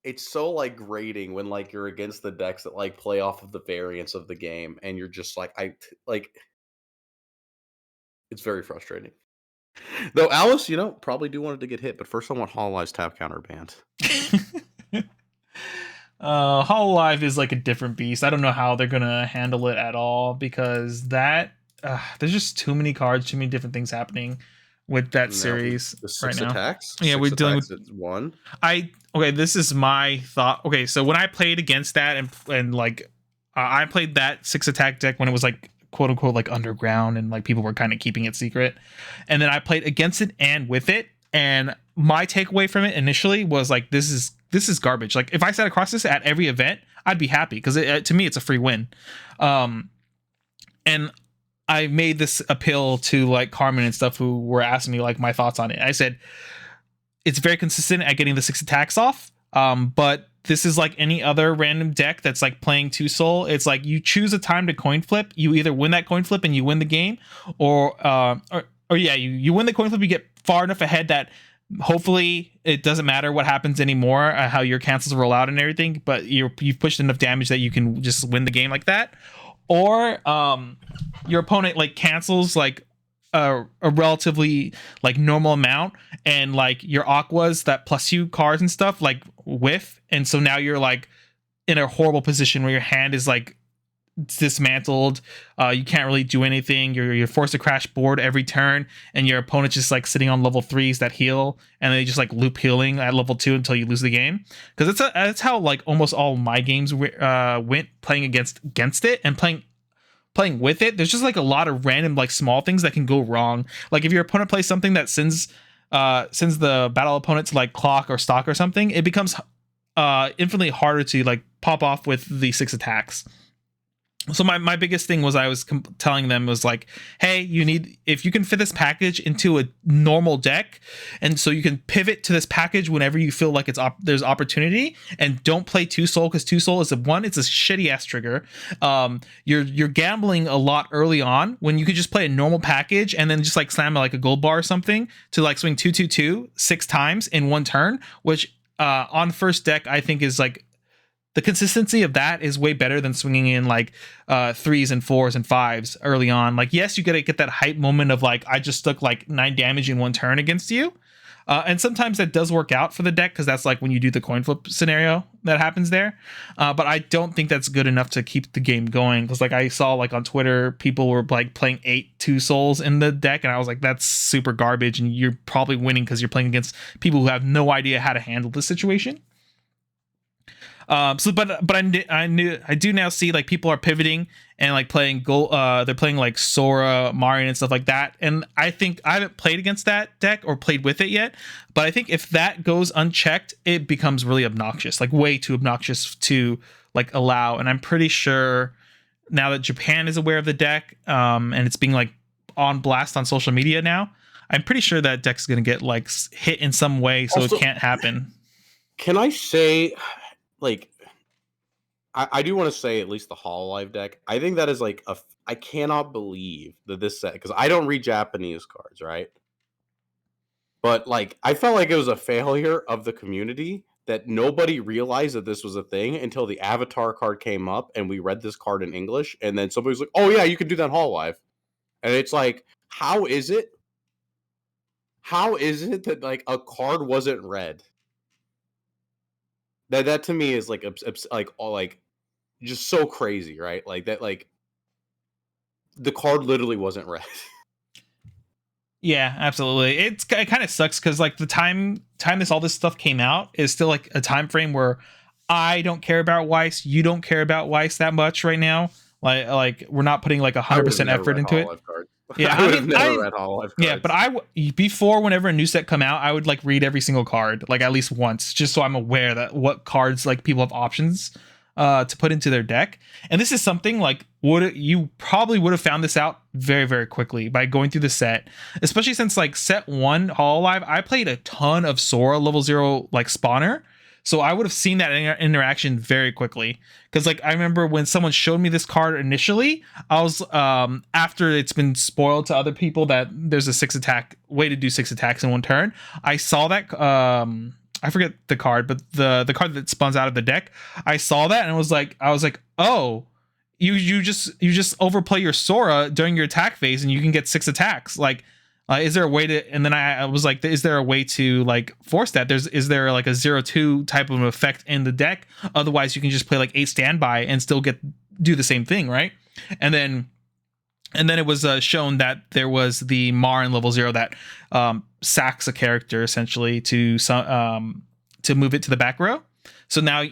it's so like grating when like you're against the decks that like play off of the variance of the game, and you're just like it's very frustrating. Though Alice, probably do want it to get hit, but first I want Hololive's tap counter banned. Hololive is like a different beast. I don't know how they're gonna handle it at all, because that there's just too many cards, too many different things happening with that series the 6 right now. Attacks? Yeah, we're dealing with 1. Okay, this is my thought. Okay, so when I played against that and like I played that 6 attack deck when it was like quote unquote like underground and like people were kind of keeping it secret, and then I played against it and with it, and my takeaway from it initially was like, this is garbage. Like if I sat across this at every event, I'd be happy because to me it's a free win. And I made this appeal to like Carmen and stuff who were asking me like my thoughts on it. I said it's very consistent at getting the 6 attacks off, but this is like any other random deck that's like playing 2 soul. It's like you choose a time to coin flip. You either win that coin flip and you win the game, or you win the coin flip. You get far enough ahead that hopefully it doesn't matter what happens anymore, how your cancels roll out and everything, but you've pushed enough damage that you can just win the game like that. Or your opponent like cancels like a relatively like normal amount, and like your aquas that plus you cards and stuff like whiff, and so now you're like in a horrible position where your hand is like dismantled. You can't really do anything. You're forced to crash board every turn, and your opponent's just like sitting on level 3s that heal, and they just like loop healing at level 2 until you lose the game. Because that's how like almost all my games went, playing against it and playing with it. There's just like a lot of random like small things that can go wrong. Like if your opponent plays something that sends the battle opponent to like clock or stock or something, it becomes infinitely harder to like pop off with the 6 attacks. So my biggest thing was I was telling them was like, hey, you need, if you can fit this package into a normal deck, and so you can pivot to this package whenever you feel like there's opportunity, and don't play two soul, because two soul is it's a shitty ass trigger. You're gambling a lot early on when you could just play a normal package and then just like slam like a gold bar or something to like swing 2 2 2 6 times in one turn, which on first deck I think is like, the consistency of that is way better than swinging in like threes and fours and fives early on. Like, yes, you gotta get that hype moment of like, I just stuck like 9 damage in one turn against you. And sometimes that does work out for the deck, because that's like when you do the coin flip scenario that happens there. But I don't think that's good enough to keep the game going, because like I saw like on Twitter, people were like playing 8 2 souls in the deck, and I was like, that's super garbage, and you're probably winning because you're playing against people who have no idea how to handle the situation. But I do now see like people are pivoting and like playing gold. They're playing like Sora, Marion, and stuff like that. And I think I haven't played against that deck or played with it yet. But I think if that goes unchecked, it becomes really obnoxious, like way too obnoxious to like allow. And I'm pretty sure now that Japan is aware of the deck, and it's being like on blast on social media now, I'm pretty sure that deck's gonna get like hit in some way, so Also, it can't happen. can I say, like, I do want to say at least the Hololive deck. I think that is like I cannot believe that this set, because I don't read Japanese cards, right? But like I felt like it was a failure of the community that nobody realized that this was a thing until the Avatar card came up and we read this card in English, and then somebody was like, "Oh yeah, you can do that in Hololive," and it's like, how is it? How is it that like a card wasn't read? That to me is like like all like just so crazy, right? Like that, like the card literally wasn't read. Yeah, absolutely. It kind of sucks because like the time this all this stuff came out is still like a time frame where I don't care about Weiss, you don't care about Weiss that much right now. Like we're not putting like I would have 100% never effort read into it. Hololive cards. Yeah, I I would mean, have never read Hololive yeah, but cards. before, whenever a new set come out, I would like read every single card like at least once, just so I'm aware that what cards like people have options to put into their deck. And this is something like you probably would have found this out very very quickly by going through the set, especially since like set 1 Hololive I played a ton of Sora level 0 like spawner. So I would have seen that interaction very quickly, because like I remember when someone showed me this card initially, I was after it's been spoiled to other people that there's a 6 attack way to do 6 attacks in one turn. I saw that I forget the card, but the card that spawns out of the deck, I saw that and I was like, "Oh, you just overplay your Sora during your attack phase and you can get 6 attacks." Like is there a way to, and then I was like, is there a way to like force that? Is there like a 0-2 type of effect in the deck? Otherwise you can just play like 8 standby and still do the same thing, right? And then it was shown that there was the Marin level 0 that sacks a character essentially to move it to the back row. So now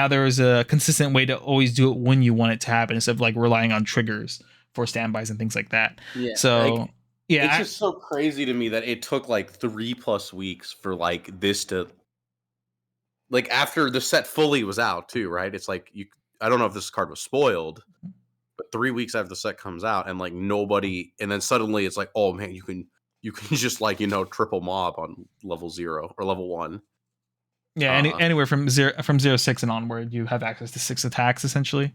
there is a consistent way to always do it when you want it to happen, instead of like relying on triggers for standbys and things like that. Yeah, So like yeah, it's just so crazy to me that it took like 3+ weeks for like this to, like, after the set fully was out too, right? It's like I don't know if this card was spoiled, but 3 weeks after the set comes out, and like nobody, and then suddenly it's like, oh man, you can just like triple mob on level 0 or level 1. yeah, anywhere from 0 6 and onward, you have access to 6 attacks essentially.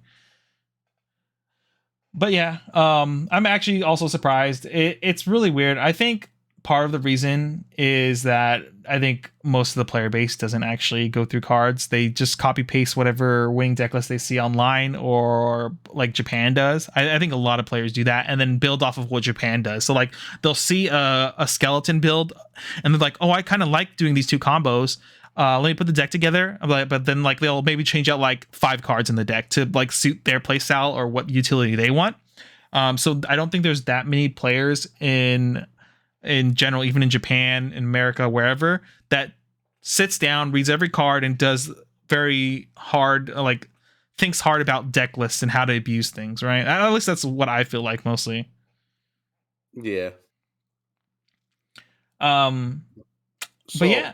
But yeah, I'm actually also surprised. It's really weird. I think part of the reason is that I think most of the player base doesn't actually go through cards. They just copy paste whatever wing deck list they see online, or like Japan does. I think a lot of players do that and then build off of what Japan does. So like they'll see a skeleton build and they're like, oh, I kind of like doing these 2 combos. Let me put the deck together. But then like they'll maybe change out like 5 cards in the deck to like suit their playstyle or what utility they want. So I don't think there's that many players in general, even in Japan, in America, wherever, that sits down, reads every card, and does very hard like thinks hard about deck lists and how to abuse things. Right? At least that's what I feel like mostly. Yeah. But So yeah.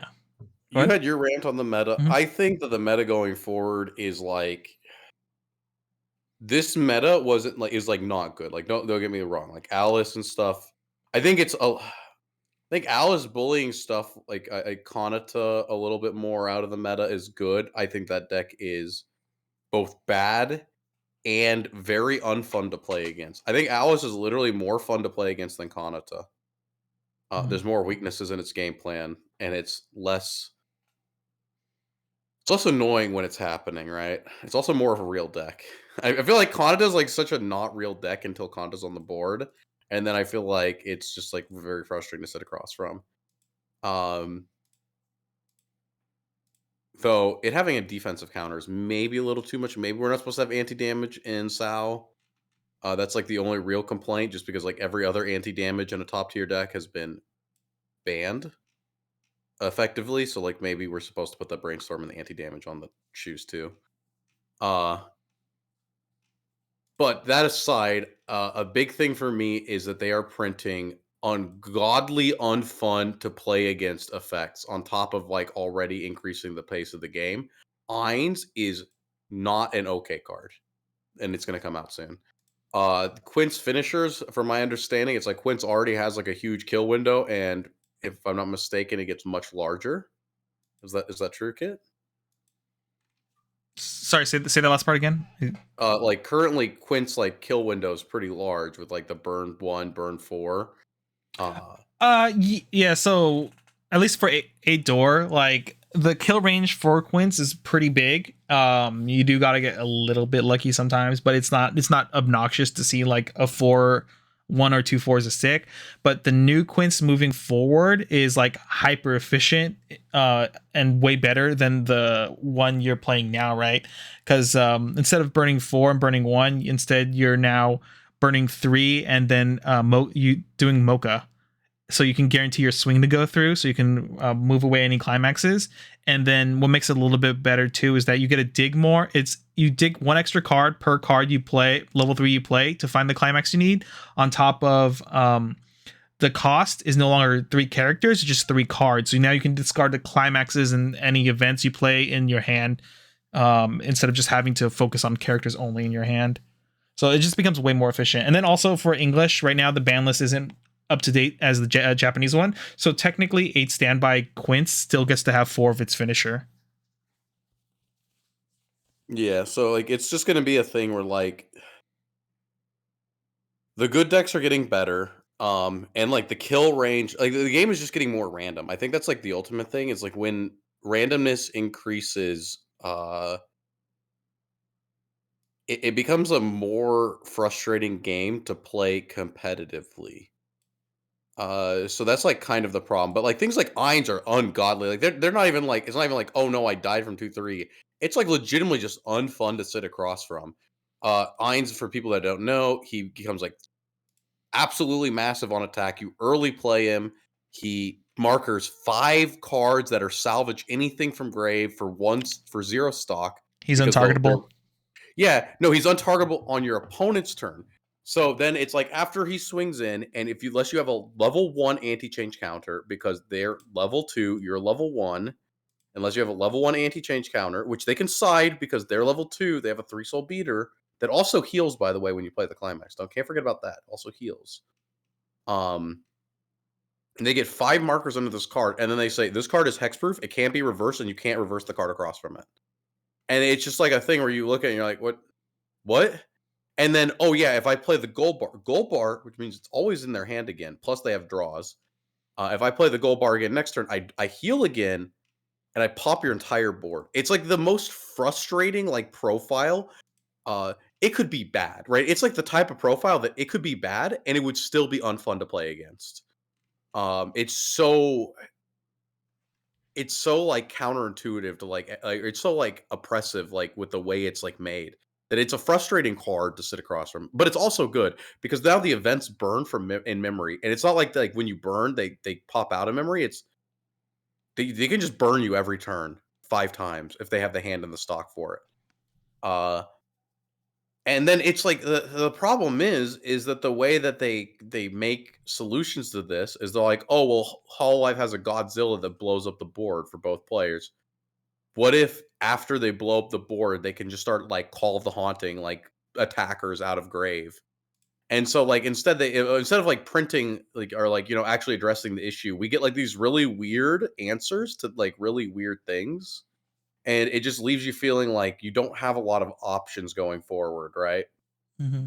Go you ahead. had your rant on the meta. Mhm. I think that the meta going forward is like this meta wasn't like is like not good. Like don't get me wrong. Like Alice and stuff. I think it's a. I think Alice bullying stuff like Konata a little bit more out of the meta is good. I think that deck is both bad and very unfun to play against. I think Alice is literally more fun to play against than Konata. Mhm. There's more weaknesses in its game plan, and it's less. It's also annoying when it's happening, right? It's also more of a real deck. I feel like Konata is like such a not real deck until Konata's on the board, and then I feel like it's just like very frustrating to sit across from. Um, though it having a defensive counter is maybe a little too much. Maybe we're not supposed to have anti damage in Sao. That's like the only real complaint, just because like every other anti damage in a top tier deck has been banned effectively. So like maybe we're supposed to put the brainstorm and the anti damage on the shoes too. Uh, but that aside, a big thing for me is that they are printing ungodly unfun to play against effects on top of like already increasing the pace of the game. Ainz is not an okay card, and it's going to come out soon. Quint's finishers, from my understanding, it's like Quint's already has like a huge kill window, and if I'm not mistaken, it gets much larger. Is that true, Kit? Sorry, say that last part again. Like currently Quint's like kill window is pretty large with like the burn 1, burn 4. Uh Yeah. So at least for a door, like the kill range for Quince is pretty big. You do gotta get a little bit lucky sometimes, but it's not obnoxious to see like a 1 or 2 4s a stick. But the new Quince moving forward is like hyper efficient, and way better than the one you're playing now, right? Because instead of burning 4 and burning 1, instead you're now burning 3 and then you doing Mocha, so you can guarantee your swing to go through, so you can move away any climaxes. And then what makes it a little bit better too is that you get to dig more. It's you dig 1 extra card per card you play, level 3 you play, to find the climax you need. On top of the cost is no longer 3 characters, it's just 3 cards. So now you can discard the climaxes and any events you play in your hand, instead of just having to focus on characters only in your hand. So it just becomes way more efficient. And then also for English, right now the ban list isn't up to date as the Japanese one. So technically, 8 standby Quince still gets to have 4 of its finisher. yeah, so like it's just going to be a thing where like the good decks are getting better. And like the kill range, like the game is just getting more random. I think that's like the ultimate thing is like when randomness increases, it becomes a more frustrating game to play competitively. So that's like kind of the problem. But like things like Ainz are ungodly. Like they're not even like it's not even like, oh no, I died from 2-3. It's like legitimately just unfun to sit across from. Ainz, for people that don't know, he becomes like absolutely massive on attack. You early play him. He markers 5 cards that are salvage anything from grave for 0 stock He's because they're untargetable. yeah, no, he's untargetable on your opponent's turn. So then it's like after he swings in, and unless you have a level 1 anti-change counter, because they're level 2, you're level 1, unless you have a level 1 anti-change counter, which they can side because they're level 2, they have a 3-soul beater that also heals, by the way, when you play the climax. Can't forget about that. Also heals. Um, and they get 5 markers under this card, and then they say this card is hexproof, it can't be reversed, and you can't reverse the card across from it. And it's just like a thing where you look at it and you're like, what? And then, oh yeah, if I play the gold bar, which means it's always in their hand again. Plus they have draws. If I play the gold bar again next turn, I heal again, and I pop your entire board. It's like the most frustrating like profile. It could be bad, right? It's like the type of profile that it could be bad, and it would still be unfun to play against. It's so like counterintuitive to like it's so like oppressive like with the way it's like made that it's a frustrating card to sit across from, but it's also good because now the events burn from in memory, and it's not like when you burn they pop out of memory. It's they can just burn you every turn 5 times if they have the hand in the stock for it. uh and then it's like the problem is that the way that they make solutions to this is they're like, oh well, Hololive has a Godzilla that blows up the board for both players. What if after they blow up the board, they can just start like Call of the Haunting, like attackers out of grave. And so like instead of like printing like or like actually addressing the issue, we get like these really weird answers to like really weird things, and it just leaves you feeling like you don't have a lot of options going forward, right? Hmm.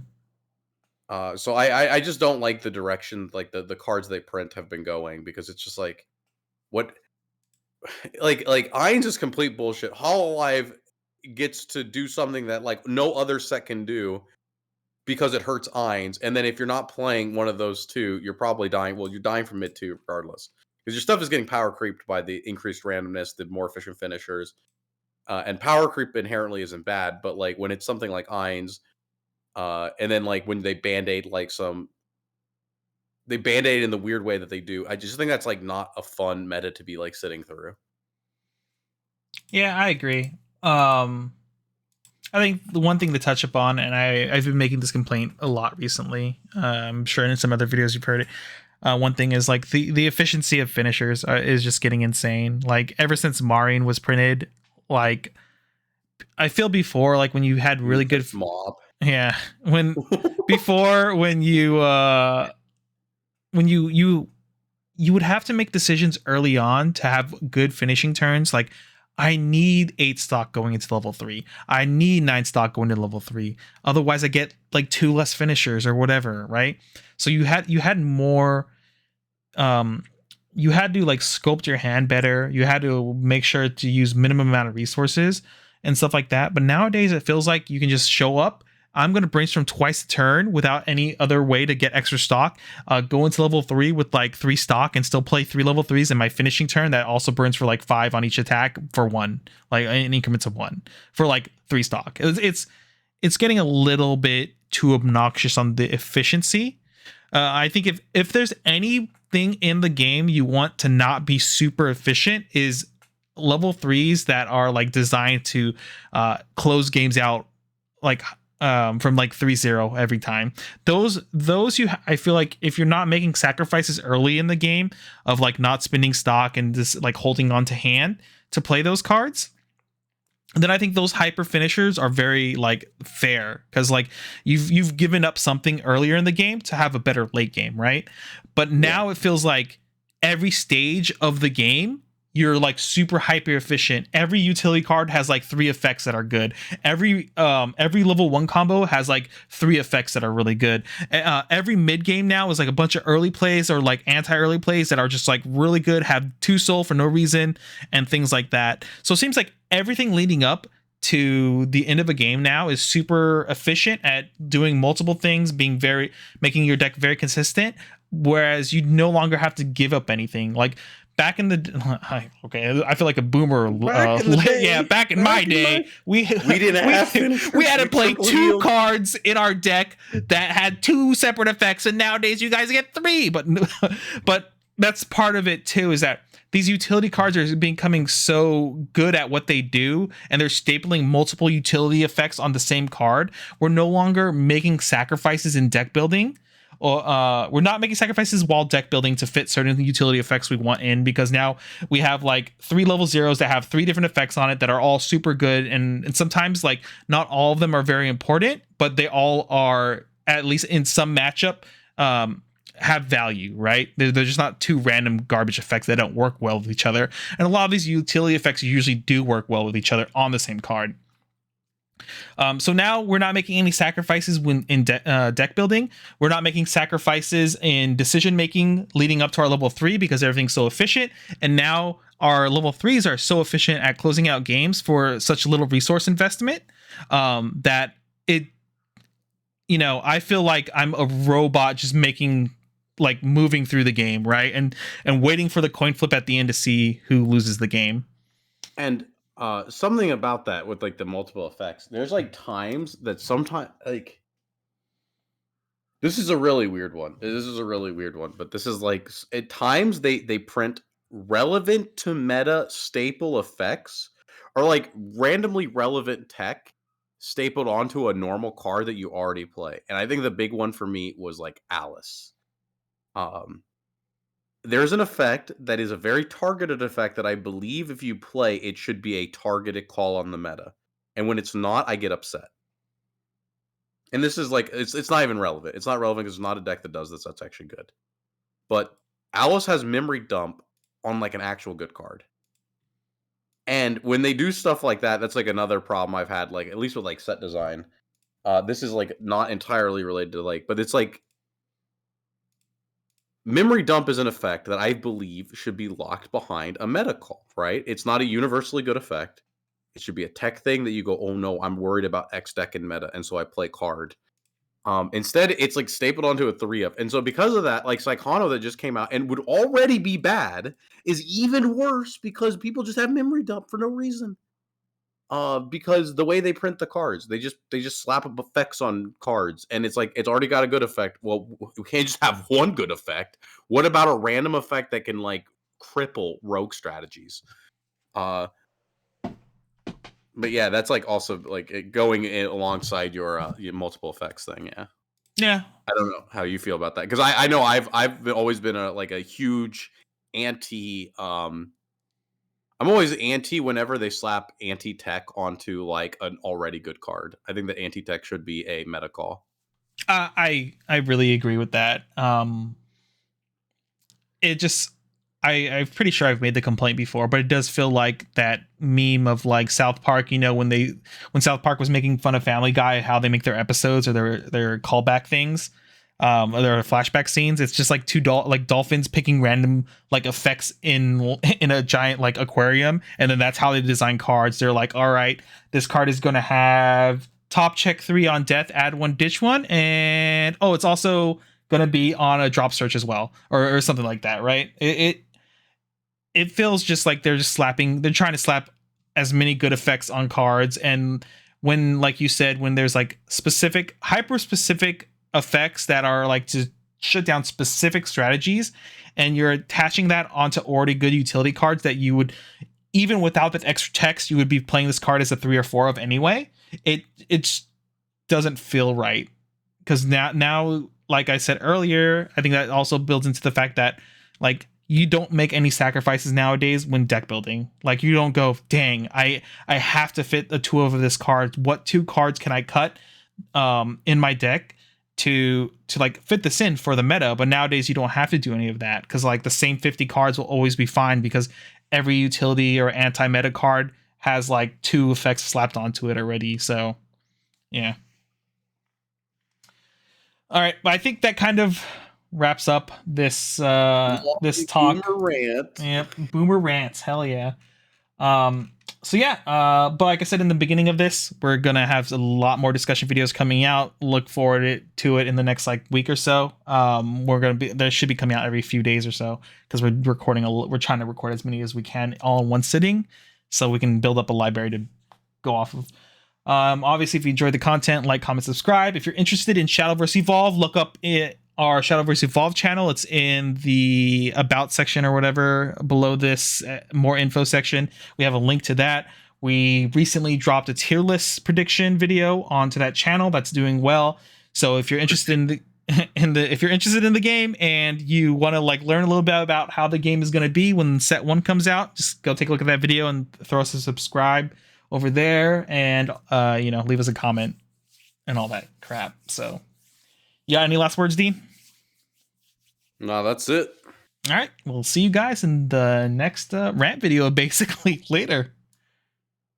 So I just don't like the direction like the cards they print have been going, because it's just like what like Ainz is complete bullshit. Hololive gets to do something that like no other set can do because it hurts Ainz, and then if you're not playing one of those two, you're probably dying. Well, you're dying from mid two regardless, because your stuff is getting power creeped by the increased randomness, the more efficient finishers, and power creep inherently isn't bad, but like when it's something like Ainz, and then like when they band-aid in the weird way that they do. I just think that's like not a fun meta to be like sitting through. Yeah, I agree. Um, I think the one thing to touch upon, and I've been making this complaint a lot recently. I'm sure in some other videos you've heard it. One thing is like the efficiency of finishers is just getting insane. Like ever since Marion was printed, like I feel before, like when you had really good, Mob. yeah, when before when you would have to make decisions early on to have good finishing turns. Like, I need 8 stock going into level 3. I need 9 stock going to level 3. Otherwise, I get like 2 less finishers or whatever, right? So you had more. Um, you had to like sculpt your hand better. You had to make sure to use minimum amount of resources and stuff like that. But nowadays, it feels like you can just show up. I'm going to brainstorm twice a turn without any other way to get extra stock. Go into level 3 with like 3 stock and still play 3 level 3s in my finishing turn that also burns for like 5 on each attack for 1, like in increments of 1 for like 3 stock. It's getting a little bit too obnoxious on the efficiency. I think if there's anything in the game you want to not be super efficient, is level 3s that are like designed to close games out like from like 3-0 every time. Those I feel like if you're not making sacrifices early in the game of like not spending stock and just like holding on to hand to play those cards, then I think those hyper finishers are very like fair, because like you've given up something earlier in the game to have a better late game, right? But now it feels like every stage of the game you're like super hyper efficient. Every utility card has like 3 effects that are good. Every level 1 combo has like 3 effects that are really good. Every mid game now is like a bunch of early plays or like anti early plays that are just like really good, have 2 soul for no reason and things like that. So it seems like everything leading up to the end of a game now is super efficient at doing multiple things, making your deck very consistent, whereas you no longer have to give up anything. Like back in the okay, I feel like a boomer. Back in the day, yeah, back in my day, we didn't have finishers. we had to play triple 2 healed. cards in our deck that had 2 separate effects, and nowadays you guys get 3. But that's part of it too, is that these utility cards are becoming so good at what they do, and they're stapling multiple utility effects on the same card. We're no longer making sacrifices in deck building. Or we're not making sacrifices while deck building to fit certain utility effects we want in, because now we have like 3 level 0s that have 3 different effects on it that are all super good, and sometimes like not all of them are very important, but they all are, at least in some matchup, have value, right? They're just not 2 random garbage effects that don't work well with each other. And a lot of these utility effects usually do work well with each other on the same card. So now we're not making any sacrifices when in deck building. We're not making sacrifices in decision making leading up to our level 3, because everything's so efficient. And now our level 3s are so efficient at closing out games for such little resource investment, that it, I feel like I'm a robot just moving through the game, right? And waiting for the coin flip at the end to see who loses the game. And something about that with like the multiple effects, there's like times that sometimes like this is a really weird one. But this is like at times they print relevant to meta staple effects, or like randomly relevant tech stapled onto a normal card that you already play. And I think the big one for me was like Alice. There's an effect that is a very targeted effect that I believe if you play, it should be a targeted call on the meta. And when it's not, I get upset. and this is like it's not even relevant. It's not relevant because it's not a deck that does this. That's actually good. But Alice has memory dump on like an actual good card. And when they do stuff like that, that's like another problem I've had, like at least with like set design. This is like not entirely related to like, but it's like memory dump is an effect that I believe should be locked behind a meta call, right? It's not a universally good effect. It should be a tech thing that you go, oh no, I'm worried about X deck in meta, and so I play card. Instead, it's like stapled onto a 3-up. And so because of that, like Psychono that just came out and would already be bad is even worse because people just have memory dump for no reason. Because the way they print the cards, they just slap up effects on cards, and it's like it's already got a good effect. Well, we can't just have one good effect. What about a random effect that can like cripple rogue strategies? But yeah, that's like also like going alongside your multiple effects thing. Yeah. Yeah. I don't know how you feel about that because I know I've always been a huge anti. I'm always anti whenever they slap anti tech onto like an already good card. I think that anti tech should be a meta call. I really agree with that. It just I'm pretty sure I've made the complaint before, but it does feel like that meme of like South Park, you know, when South Park was making fun of Family Guy, how they make their episodes or their callback things, or their flashback scenes. It's just like like dolphins picking random like effects in a giant like aquarium, and then that's how they design cards. They're like, all right, this card is gonna have top check 3 on death, add 1, ditch 1, and oh, it's also gonna be on a drop search as well, or something like that, right? It feels just like they're trying to slap as many good effects on cards. And when, like you said, when there's like specific hyper specific effects that are like to shut down specific strategies, and you're attaching that onto already good utility cards that you would, even without that extra text, you would be playing this card as a 3 or 4 of anyway, it doesn't feel right. Because now like I said earlier, I think that also builds into the fact that like you don't make any sacrifices nowadays when deck building. Like you don't go, dang, I have to fit the 2 of this card. What 2 cards can I cut in my deck to like fit this in for the meta? But nowadays you don't have to do any of that because like the same 50 cards will always be fine because every utility or anti-meta card has like 2 effects slapped onto it already. So yeah. All right, but I think that kind of wraps up this this talk. Boomer rant. Yep, boomer rants. Hell yeah. So yeah, but like I said in the beginning of this, we're gonna have a lot more discussion videos coming out. Look forward to it in the next like week or so. There should be coming out every few days or so because we're trying to record as many as we can all in one sitting, so we can build up a library to go off of. Obviously, if you enjoyed the content, like, comment, subscribe. If you're interested in Shadowverse Evolve, look up our Shadowverse Evolve channel. It's in the About section or whatever below this more info section. We have a link to that. We recently dropped a tier list prediction video onto that channel that's doing well. So if you're interested in the if you're interested in the game and you want to like learn a little bit about how the game is going to be when set 1 comes out, just go take a look at that video and throw us a subscribe over there, and leave us a comment and all that crap. So yeah, any last words, Dean? No, that's it. All right, we'll see you guys in the next rant video basically later.